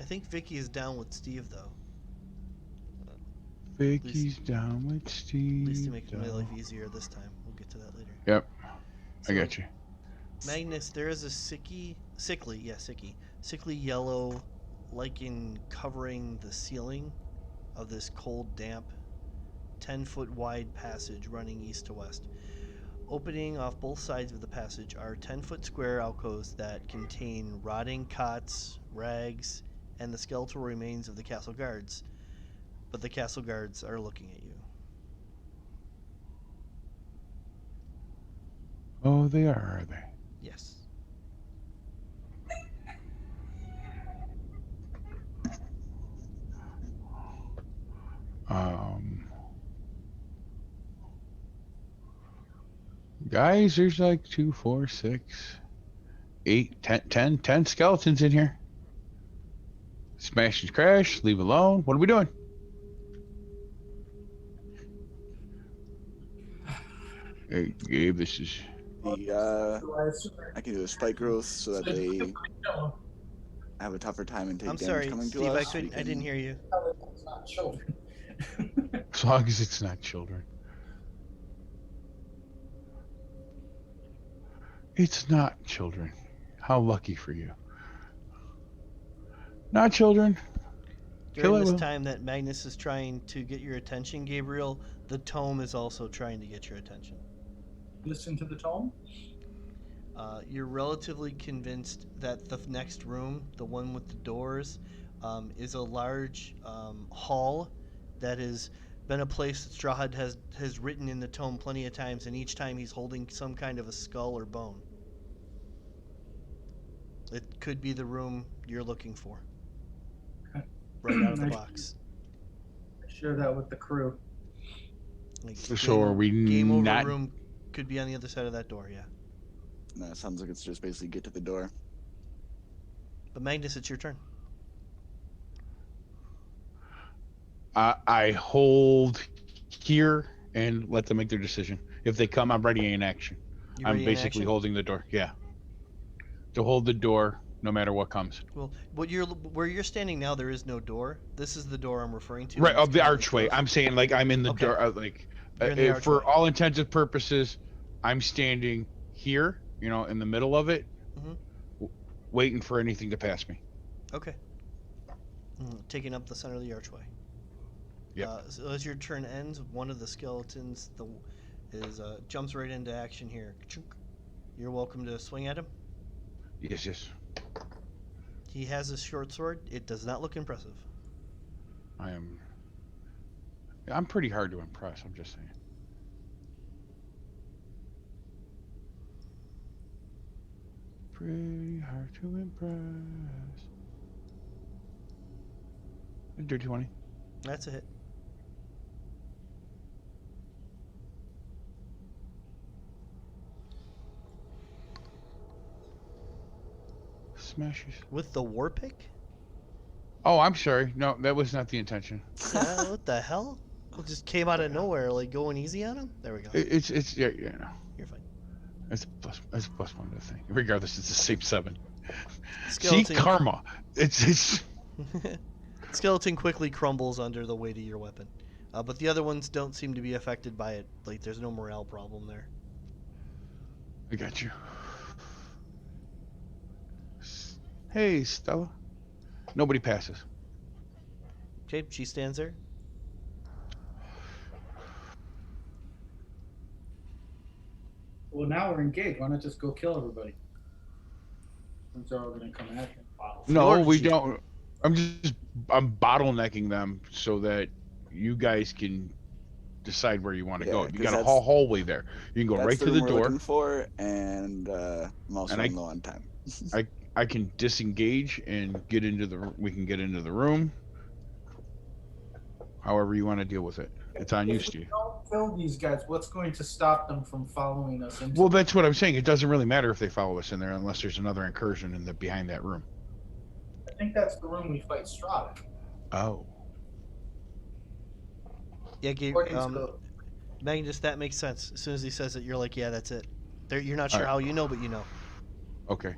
I think Vicky is down with Steve, though. Vicky's down with Steve. At least to make my life easier this time. We'll get to that later. Yep. So, I got you. Magnus, there is a sickly yellow lichen covering the ceiling of this cold, damp, 10-foot wide passage running east to west. Opening off both sides of the passage are 10-foot square alcoves that contain rotting cots, rags, and the skeletal remains of the castle guards. But the castle guards are looking at you. Oh, they are they? Yes. Guys, there's like 2, 4, 6, 8, 10 skeletons in here. Smash and crash, leave alone. What are we doing? Hey, Gabe, this is... I can do a spike growth so that they have a tougher time and take I'm damage sorry, coming to Steve. us. I didn't hear you. It's not children. As long as it's not children. It's not children. How lucky for you. Not children. During Kill it this will. time that Magnus is trying to get your attention, Gabriel, the tome is also trying to get your attention. Listen to the tone. You're relatively convinced that the next room, the one with the doors, is a large hall that has been a place that Strahd has written in the tome plenty of times, and each time he's holding some kind of a skull or bone. It could be the room you're looking for. Right out of the box. Share that with the crew. Like So are we game over not... room could be on the other side of that door, yeah. No, it sounds like it's just basically get to the door. But Magnus, it's your turn. I hold here and let them make their decision. If they come, I'm ready in action. You I'm ready in basically action? holding the door. Yeah. To hold the door no matter what comes. Well, where you're standing now, there is no door. This is the door I'm referring to. Right, and it's of the currently archway. closed. I'm saying like I'm in the Okay. door. You're in the For archway. all intents and purposes, I'm standing here, in the middle of it, waiting for anything to pass me. Okay. Taking up the center of the archway. Yep. So as your turn ends, one of the skeletons jumps right into action here. You're welcome to swing at him. Yes. He has a short sword. It does not look impressive. I'm pretty hard to impress, I'm just saying. Pretty hard to impress. Dirty 20. That's a hit. Smashes. With the war pick? Oh, I'm sorry. No, that was not the intention. What the hell? It just came out of nowhere, like going easy on him? There we go. It's no. You're fine. It's plus one to the thing. Regardless, it's the same 7. Skeleton. See, karma. It's Skeleton quickly crumbles under the weight of your weapon. But the other ones don't seem to be affected by it. Like, there's no morale problem there. I got you. Hey, Stella. Nobody passes. Okay, she stands there. Well, now we're engaged. Why not just go kill everybody? Since they're all going to come at you. No, we Orgy. don't. I'm bottlenecking them so that you guys can decide where you want to go. You 'cause got a that's- hallway there. You can go That's right the to room the we're door. looking for, and I'm also And running low on time. I can disengage and get into the. We can get into the room. However you want to deal with it. It's on you, If we Steve. don't kill these guys, what's going to stop them from following us into Well, that's what I'm saying. It doesn't really matter if they follow us in there unless there's another incursion behind that room. I think that's the room we fight Strahd. Oh. Yeah, Gabe, According to Magnus, that makes sense. As soon as he says it, you're like, yeah, that's it. You're not sure Alright. how you know, but you know. Okay.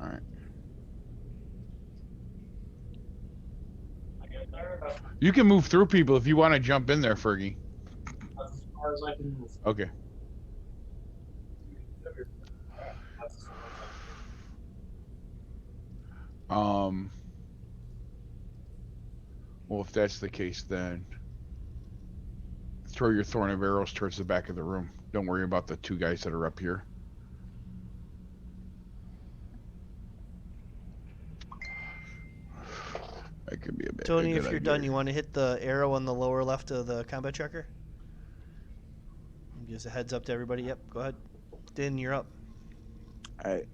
All right. I get there. That's You can move through people if you want to jump in there, Fergie. as far as I can move. Okay. That's as far as I can Well, if that's the case, then throw your thorn of arrows towards the back of the room. Don't worry about the 2 guys that are up here. That could be a bit. Tony, if you're done, you want to hit the arrow on the lower left of the combat tracker? Gives a heads up to everybody. Yep, go ahead. Din, you're up. All right.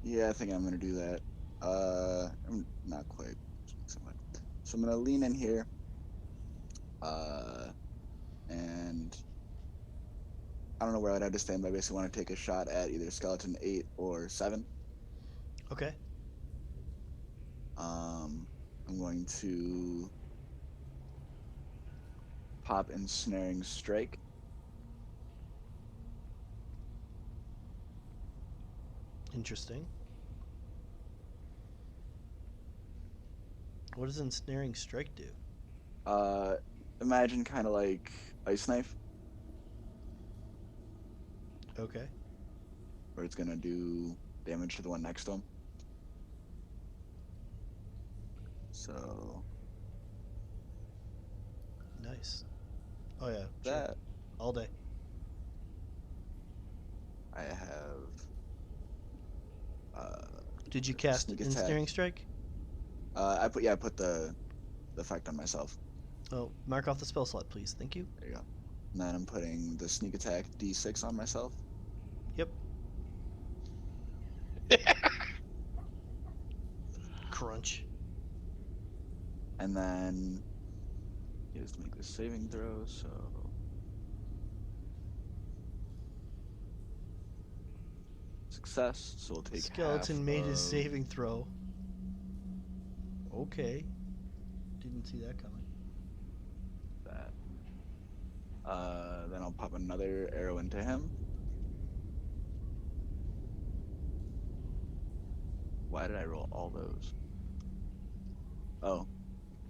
Yeah, I think I'm gonna do that. Not quite. So I'm gonna lean in here. And I don't know where I'd have to stand, but I basically want to take a shot at either skeleton 8 or 7. Okay. I'm going to pop ensnaring strike. Interesting. What does ensnaring strike do? Imagine kind of like ice knife, Okay. where it's gonna do damage to the one next to him. So Nice. Oh yeah. Sure. that All day. I have Did you cast sneak attack. ensnaring strike? I put the effect on myself. Oh, mark off the spell slot, please. Thank you. There you go. And then I'm putting the sneak attack D6 on myself. Yep. Crunch. And then he has to make this saving throw, so success. So we'll take Skeleton half made his of saving throw. Okay. Didn't see that coming. that. Then I'll pop another arrow into him. Why did I roll all those? Oh,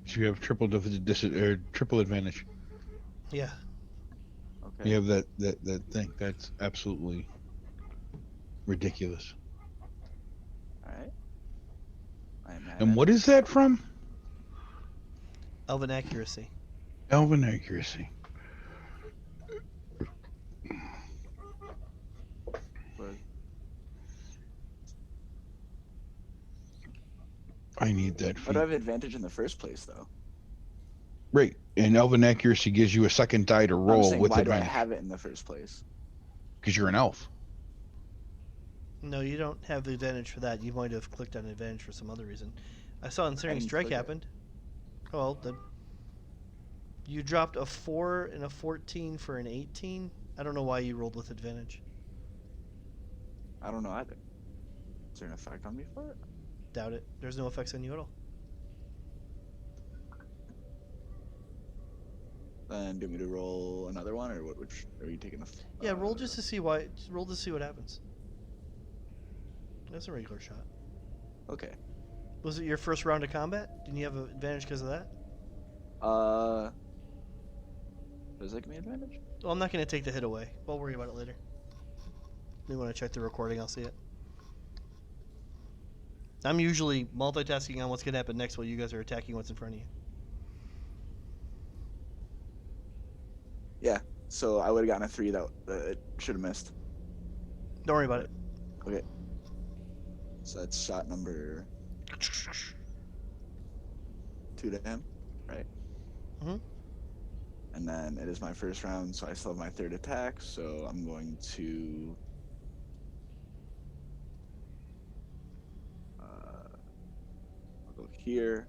So you have triple triple advantage. Yeah. okay. You have that thing. That's absolutely ridiculous. All right. I'm mad And at what it. is that from? Elven accuracy. Elven accuracy. But I need that how do I feat. have advantage in the first place, though? Right. And elven accuracy gives you a second die to I'm roll saying, with why do I advantage. have it in the first place? Because you're an elf. No, you don't have the advantage for that. You might have clicked on advantage for some other reason. I saw ensnaring didn't strike click it. happened. Oh, well, then. You dropped a 4 and a 14 for an 18. I don't know why you rolled with advantage. I don't know either. Is there an effect on me for it? Doubt it. There's no effects on you at all. Then do you want me to roll another one, or what? Which are you taking? Yeah, roll just to see why. Just roll to see what happens. That's a regular shot. Okay. Was it your first round of combat? Didn't you have an advantage because of that? Does that give me advantage? Well, I'm not going to take the hit away. We'll worry about it later. Maybe when I check the recording, I'll see it. I'm usually multitasking on what's going to happen next while you guys are attacking what's in front of you. Yeah. So I would have gotten a 3 that it should have missed. Don't worry about it. Okay. So that's shot number 2 to him, right? Mhm. And then it is my first round, so I still have my third attack. So I'm going to I'll go here,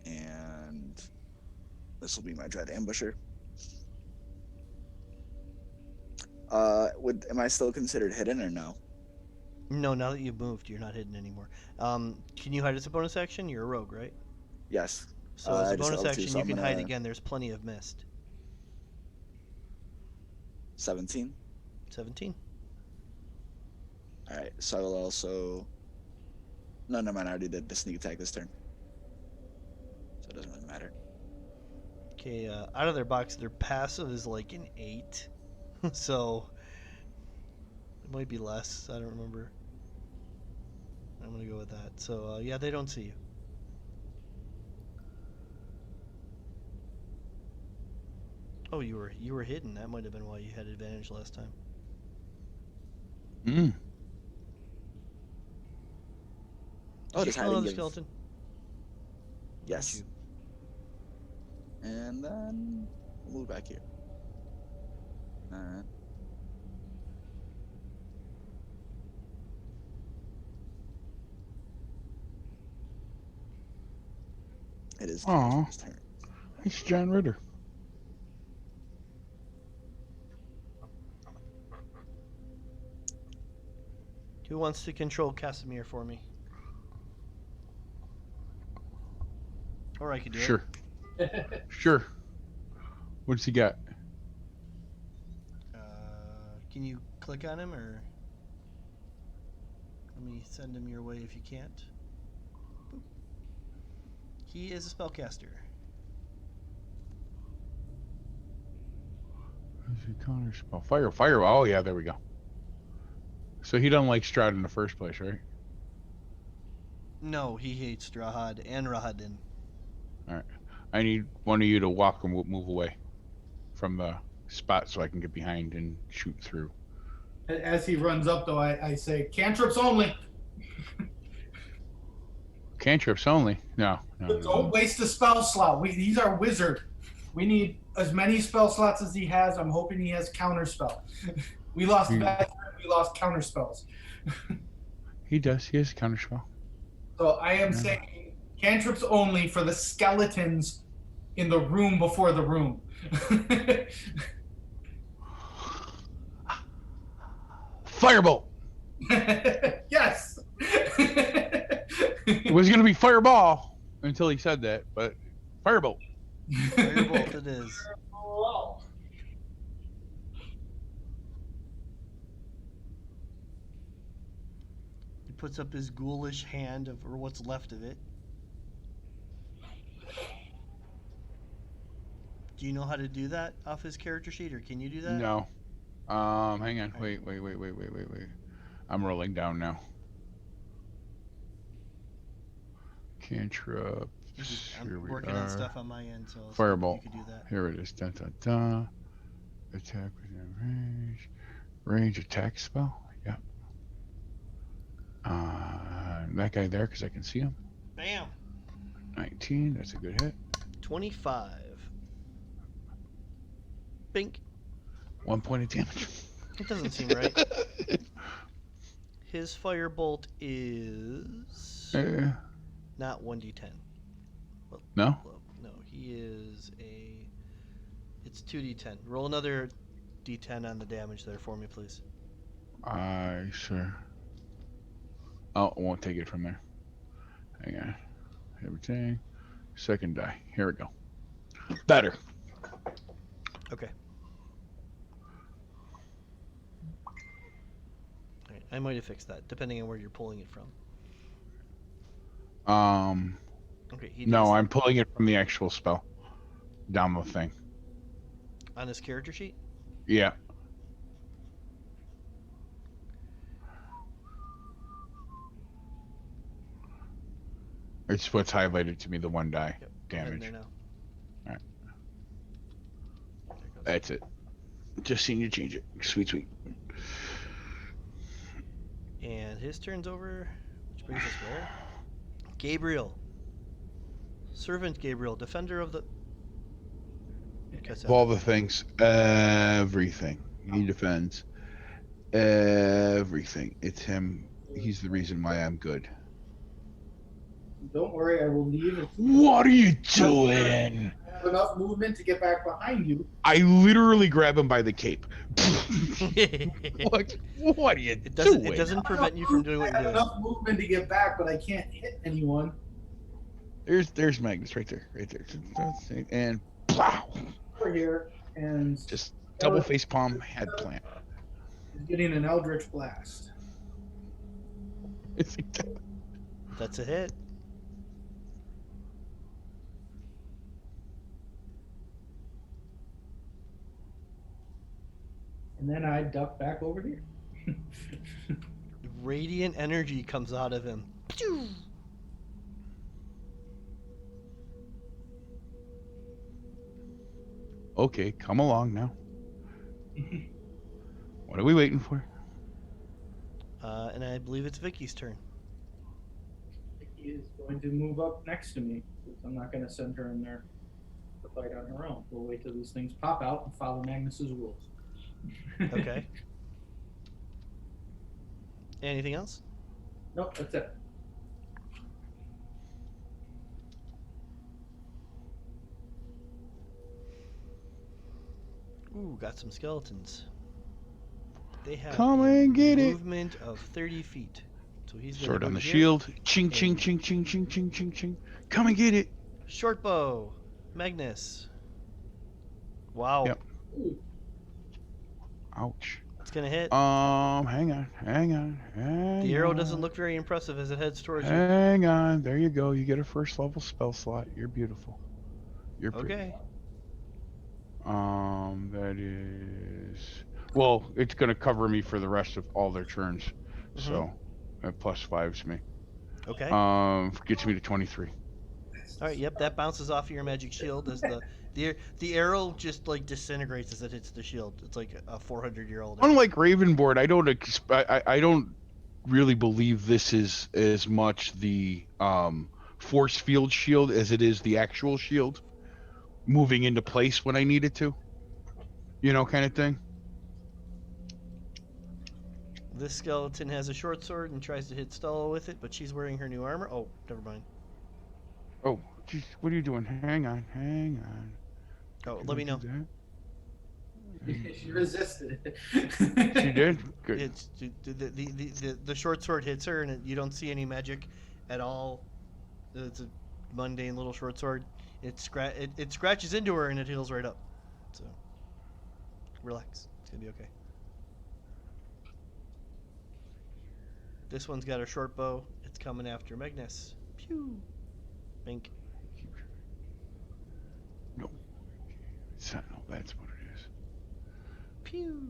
and this will be my dread ambusher. Am I still considered hidden or no? No, now that you've moved, you're not hidden anymore. Can you hide as a bonus action? You're a rogue, right? Yes. So as I a just got bonus level 2, action, so you I'm can hide gonna again. There's plenty of mist. 17. 17. All right. So I will also. No, never mind. I already did the sneak attack this turn, so it doesn't really matter. Okay, out of their box, their passive is like an 8. So it might be less. I don't remember. I'm gonna go with that. So yeah, they don't see you. Oh, you were hidden. That might have been why you had advantage last time. Mm. Oh, Did you does kill hiding another give? skeleton? Yes. Did you? And then we'll move back here. All right. It is Aw. Tanner's turn. It's John Ritter. Who wants to control Casimir for me? Or I could do Sure. Sure. What's he got? it. Can you click on him, or let me send him your way if you can't? Boop. He is a spellcaster. Is he counter spell? Fire. Oh, yeah, there we go. So he doesn't like Strahd in the first place, right? No, he hates Strahd and Rahadin. All right. I need one of you to walk and move away from the spot so I can get behind and shoot through. As he runs up, though, I say, cantrips only. Cantrips only? No. Don't waste a spell slot. He's our wizard. We need as many spell slots as he has. I'm hoping he has counterspell. We lost that. We lost counterspells. He does. He has a counterspell. So I am saying cantrips only for the skeletons in the room before the room. Firebolt! Yes! It was going to be fireball until he said that, but firebolt. Firebolt it is. Oh, He puts up his ghoulish hand, or what's left of it. Do you know how to do that off his character sheet, or can you do that? No. Hang on. Wait. I'm rolling down now. Cantrip. I'm working on stuff on my end, so Firebolt. you could do that. Here it is. Dun, dun, dun. Attack within range. Range attack spell. Yep. That guy there, because I can see him. Bam! 19. That's a good hit. 25. Bink. 1 point of damage. It doesn't seem right. His firebolt is not 1d10. Well, No? no, he is a. It's 2d10. Roll another d10 on the damage there for me, please. Sure. Oh, I won't take it from there. Hang on. Everything. Second die. Here we go. Better. Okay. Alright, I might have fixed that, depending on where you're pulling it from. Okay, he No, does I'm pulling it from the actual spell. Down the thing. on his character sheet. Yeah. It's what's highlighted to me, the 1 die Yep, go ahead in damage. there now. Alright. There it goes. That's it. Just seen you change it. Sweet. And his turn's over, which brings us where? Gabriel. Servant Gabriel, defender of the. Of all the things, everything. He defends everything. It's him. He's the reason why I'm good. Don't worry, I will leave. What are you doing? I have enough movement to get back behind you. I literally grab him by the cape. What are you doing? It doesn't prevent you from doing what I you're have doing. enough movement to get back, but I can't hit anyone. There's Magnus right there. And plow. Over here, and Just double face palm head plant. he's getting an Eldritch Blast. That's a hit. And then I duck back over here. Radiant energy comes out of him. Pew! Okay, come along now. What are we waiting for? And I believe it's Vicky's turn. He is going to move up next to me. I'm not going to send her in there to fight on her own. We'll wait till these things pop out and follow Magnus's rules. Okay. Anything else? Nope, that's it. Ooh, got some skeletons. They have Come a and get it. movement of 30 feet. So he's going to Sword go on to the here. shield. Ching, ching, and- ching, ching, ching, ching, ching, ching. Come and get it. Short bow. Magnus. Wow. Yep. Ouch. It's going to hit. Hang on. The arrow doesn't look very impressive as it heads towards you. Hang on. There you go. You get a first level spell slot. You're beautiful. You're pretty. Okay. That is. Well, it's going to cover me for the rest of all their turns. So, that +5's me. Okay. Gets me to 23. All right. Yep. That bounces off of your magic shield as the arrow just like disintegrates as it hits the shield. It's like a 400-year-old. Unlike Ravenboard, I don't really believe this is as much the force field shield as it is the actual shield moving into place when I need it to. You know, kind of thing. This skeleton has a short sword and tries to hit Stella with it, but she's wearing her new armor. Oh, never mind. Oh, geez, what are you doing? Hang on. Oh, Can let I me do know. that? She resisted. She did? Good. It's the short sword hits her, and you don't see any magic at all. It's a mundane little short sword. It scratches into her, and it heals right up. So relax. It's gonna be okay. This one's got a short bow. It's coming after Magnus. Pew. Bink. No. Sentinel, that's what it is. Pew.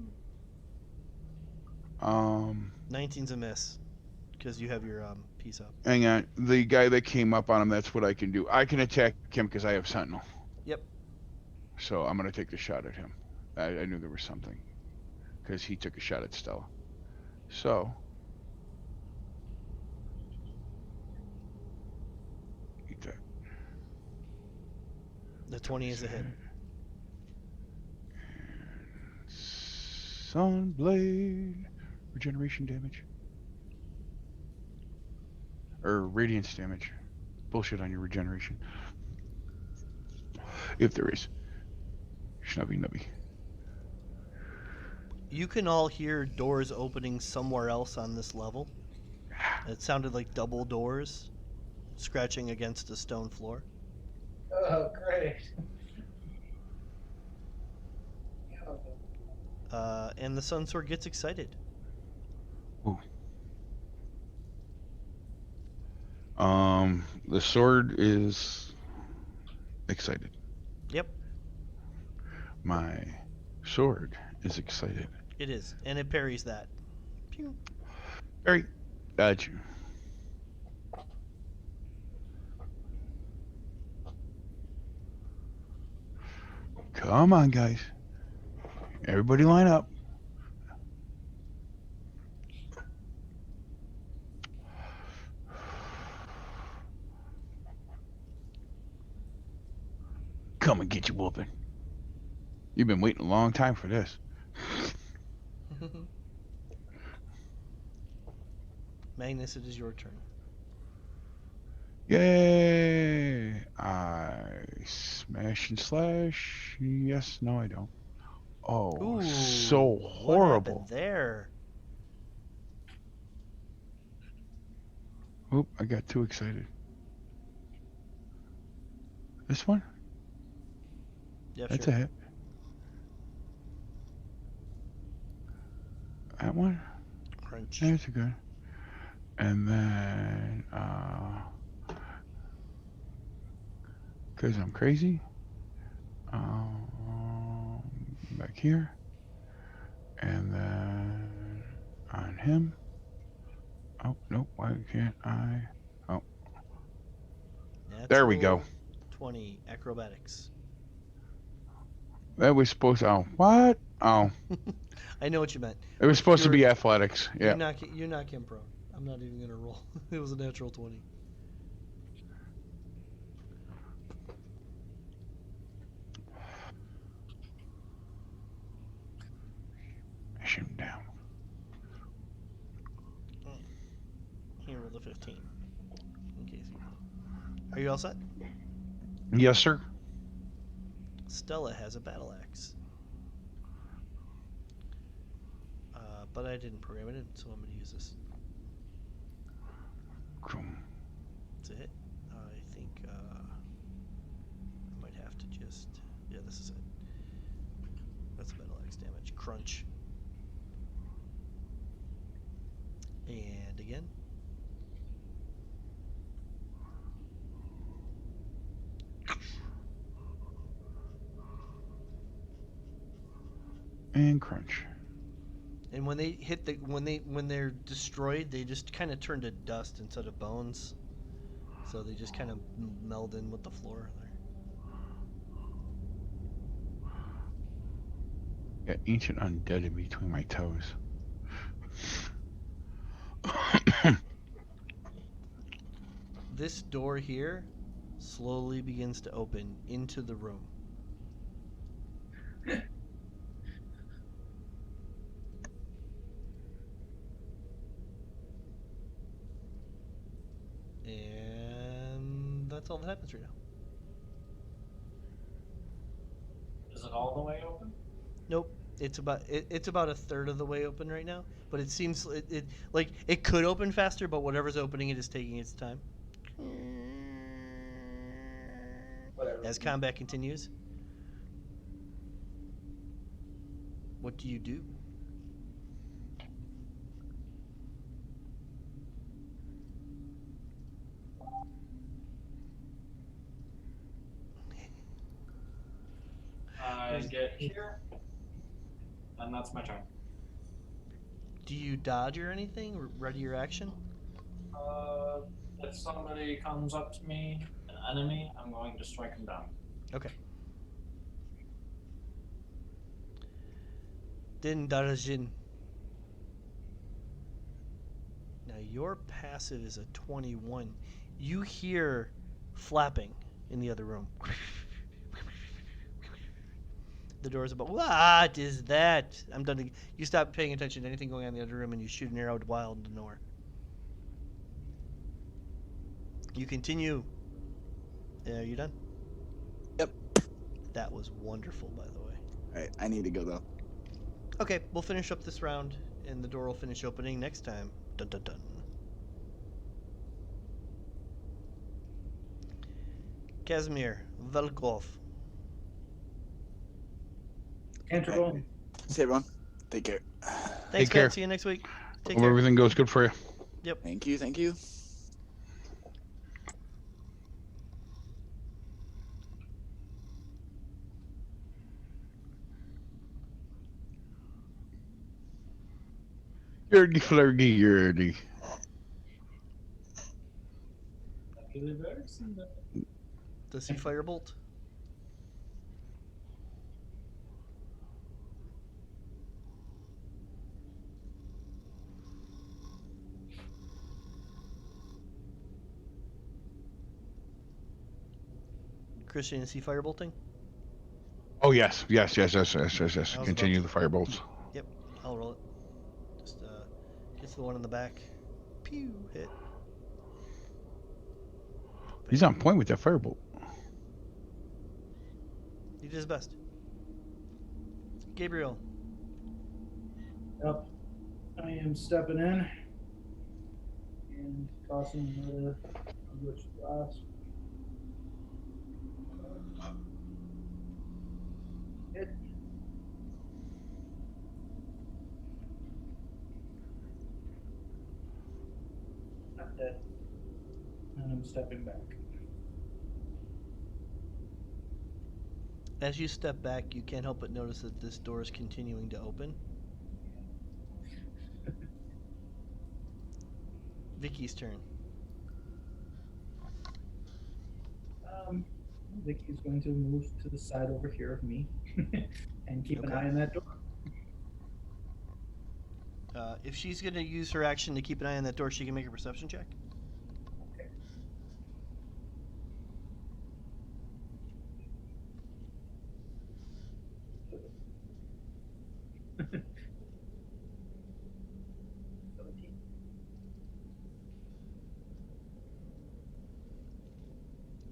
19's a miss because you have your piece up. Hang on. The guy that came up on him, that's what I can do. I can attack him because I have Sentinel. Yep. So I'm going to take the shot at him. I knew there was something because he took a shot at Stella. So. Eat that. The 20 is a hit. Sunblade. Regeneration damage. Or radiance damage. Bullshit on your regeneration. If there is. Schnubby nubby. You can all hear doors opening somewhere else on this level. It sounded like double doors scratching against a stone floor. Oh, great. And the Sun Sword gets excited. Ooh. The sword is excited. Yep, My sword is excited. it is. And it parries that. Pew. Very. Got you. Come on, guys. Everybody line up. Come and get your whooping. You've been waiting a long time for this. Magnus, it is your turn. Yay! I smash and slash. Yes, no, I don't. Oh, Ooh, so what horrible. happened there? Oop, I got too excited. This one? Yeah, That's sure. a hit. That one? Crunch. That's a good. And then, because I'm crazy, back here, and then on him. Oh, nope, why can't I? Oh, there we go. 20 acrobatics. That was supposed to, oh, what? Oh, I know what you meant. it was supposed to You're- be athletics, yeah. You knock him prone. I'm not even gonna roll. It was a natural 20. Mash him down. He rolled a 15. In case you. Are you all set? Yes, sir. Stella has a battle axe. but I didn't program it in, so I'm going to use this. Cool. That's it. I think I might have to just... Yeah, this is it. That's battle axe damage. Crunch. And again. And crunch. And when they hit the when they're destroyed, they just kind of turn to dust instead of bones. So they just kind of meld in with the floor there. Got ancient undead in between my toes. This door here slowly begins to open into the room. And that's all that happens right now. Is it all the way open? Nope. It's about a third of the way open right now, but it seems it like it could open faster, but whatever's opening it is taking its time. Whatever. As combat continues, what do you do? I get here, and that's my turn. Do you dodge or anything? Or ready your action? If somebody comes up to me, an enemy, I'm going to strike him down. Okay. Din Darajin. Now your passive is a 21. You hear flapping in the other room. The door's about. What is that? I'm done. You stop paying attention to anything going on in the other room and you shoot an arrow wild into nowhere. You continue. Are you done? Yep. That was wonderful, by the way. All right, I need to go though. Okay, we'll finish up this round, and the door will finish opening next time. Dun dun dun. Casimir, Velkov. Canterbury. See everyone. Take care. Thanks, Take care. Matt. See you next week. Take Hope care. everything goes good for you. Thank you. Thank you. Yerdy flirty yerdy. Does he firebolt? Christian, is he firebolting? Oh yes. Continue the firebolts. Yep, I'll roll it. Just gets the one in the back. Pew, hit. He's on point with that firebolt. He did his best. Gabriel. Yep. I am stepping in and tossing another English blast. Hit. Not dead. And I'm stepping back. As you step back, you can't help but notice that this door is continuing to open. Vicky's turn. Vicky's going to move to the side over here of me and keep an Okay. eye on that door. If she's going to use her action to keep an eye on that door, she can make a perception check.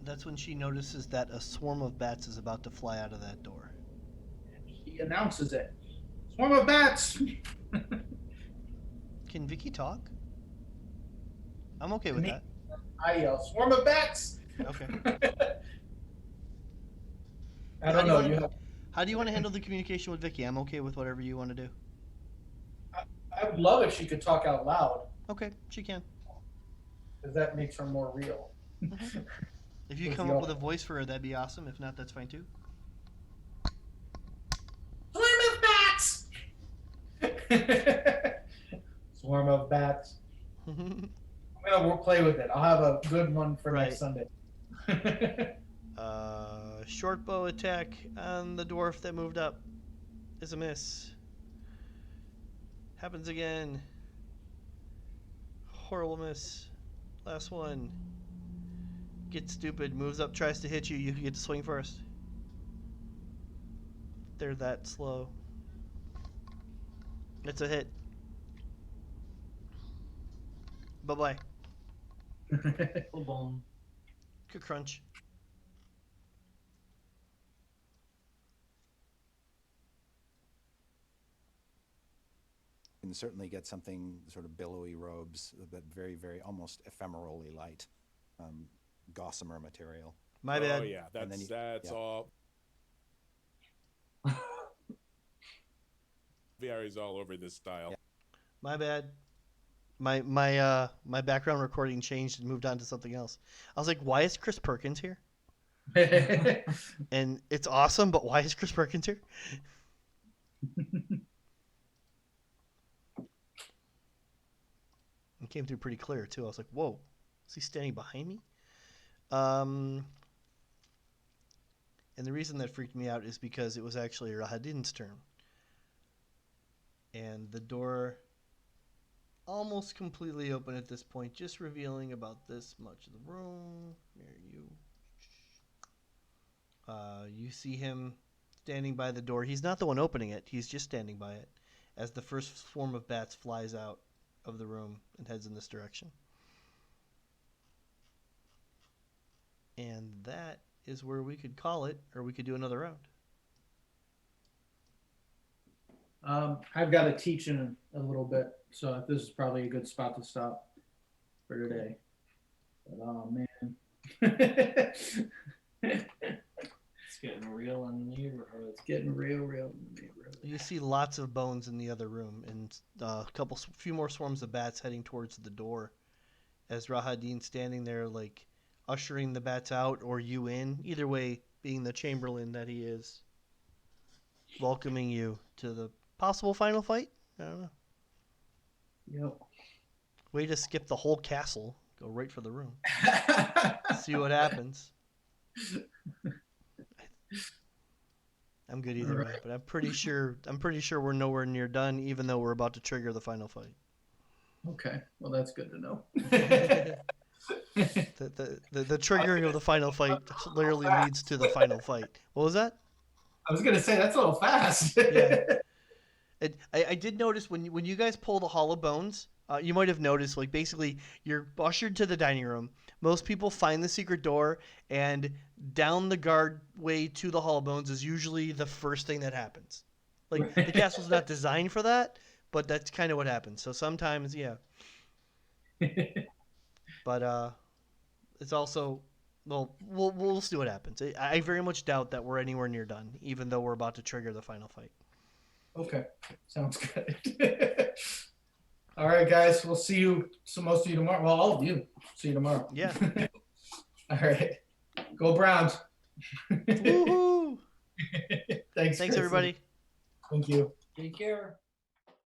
That's when she notices that a swarm of bats is about to fly out of that door. He announces it. Swarm of bats! Can Vicky talk? I'm okay To with me. that. I yell, "Swarm of bats!" Okay. I don't know. You have. How do you want to handle the communication with Vicky? I'm okay with whatever you want to do. I would love if she could talk out loud, Okay, she can. because that makes her more real. If you With come the up with a voice for her, that'd be awesome. If not, that's fine too. Swarm of bats! Swarm of bats. I'm gonna play with it. I'll have a good one for Right. next Sunday. Short bow attack on the dwarf that moved up is a miss. Happens again. Horrible miss. Last one. Get stupid. Moves up, tries to hit you. You get to swing first. They're that slow. It's a hit. Bye-bye. Boom. Good crunch. Can certainly get something sort of billowy robes, but very, very almost ephemerally light, gossamer material. My bad. Oh yeah, And then that's yeah. all. Varies all over this style. Yeah. My bad. My background recording changed and moved on to something else. I was like, why is Chris Perkins here? And it's awesome, but why is Chris Perkins here? It came through pretty clear too. I was like, whoa, is he standing behind me? And the reason that freaked me out is because it was actually Rahadin's turn. And the door almost completely open at this point, just revealing about this much of the room. Near you. You see him standing by the door. He's not the one opening it. He's just standing by it as the first swarm of bats flies out of the room and heads in this direction. And that is where we could call it, or we could do another round. I've got to teach in a little bit, so this is probably a good spot to stop for today. But, oh man. It's getting real in the neighborhood. It's getting real in the neighborhood. You see lots of bones in the other room, and few more swarms of bats heading towards the door, as Rahadin's standing there, like ushering the bats out or you in. Either way, being the Chamberlain that he is, welcoming you to the possible final fight. I don't know. Yep. Way to skip the whole castle. Go right for the room. See what happens. I'm good either way, but I'm pretty sure we're nowhere near done, even though we're about to trigger the final fight. Okay, well that's good to know. The triggering of the final fight literally leads to the final fight. What was that? I was gonna say that's a little fast. Yeah. I did notice when you guys pull the Hollow Bones, you might have noticed, like, basically you're ushered to the dining room. Most people find the secret door, and down the guardway to the Hollow Bones is usually the first thing that happens. Like, the castle's not designed for that, but that's kind of what happens. So sometimes, yeah. But it's also, well, we'll see what happens. I very much doubt that we're anywhere near done, even though we're about to trigger the final fight. Okay, sounds good. All right, guys, we'll see you. So most of you tomorrow. Well, all of you. See you tomorrow. Yeah. All right. Go Browns. Woohoo! Thanks Thanks, Chris. everybody. Thank you. Take care.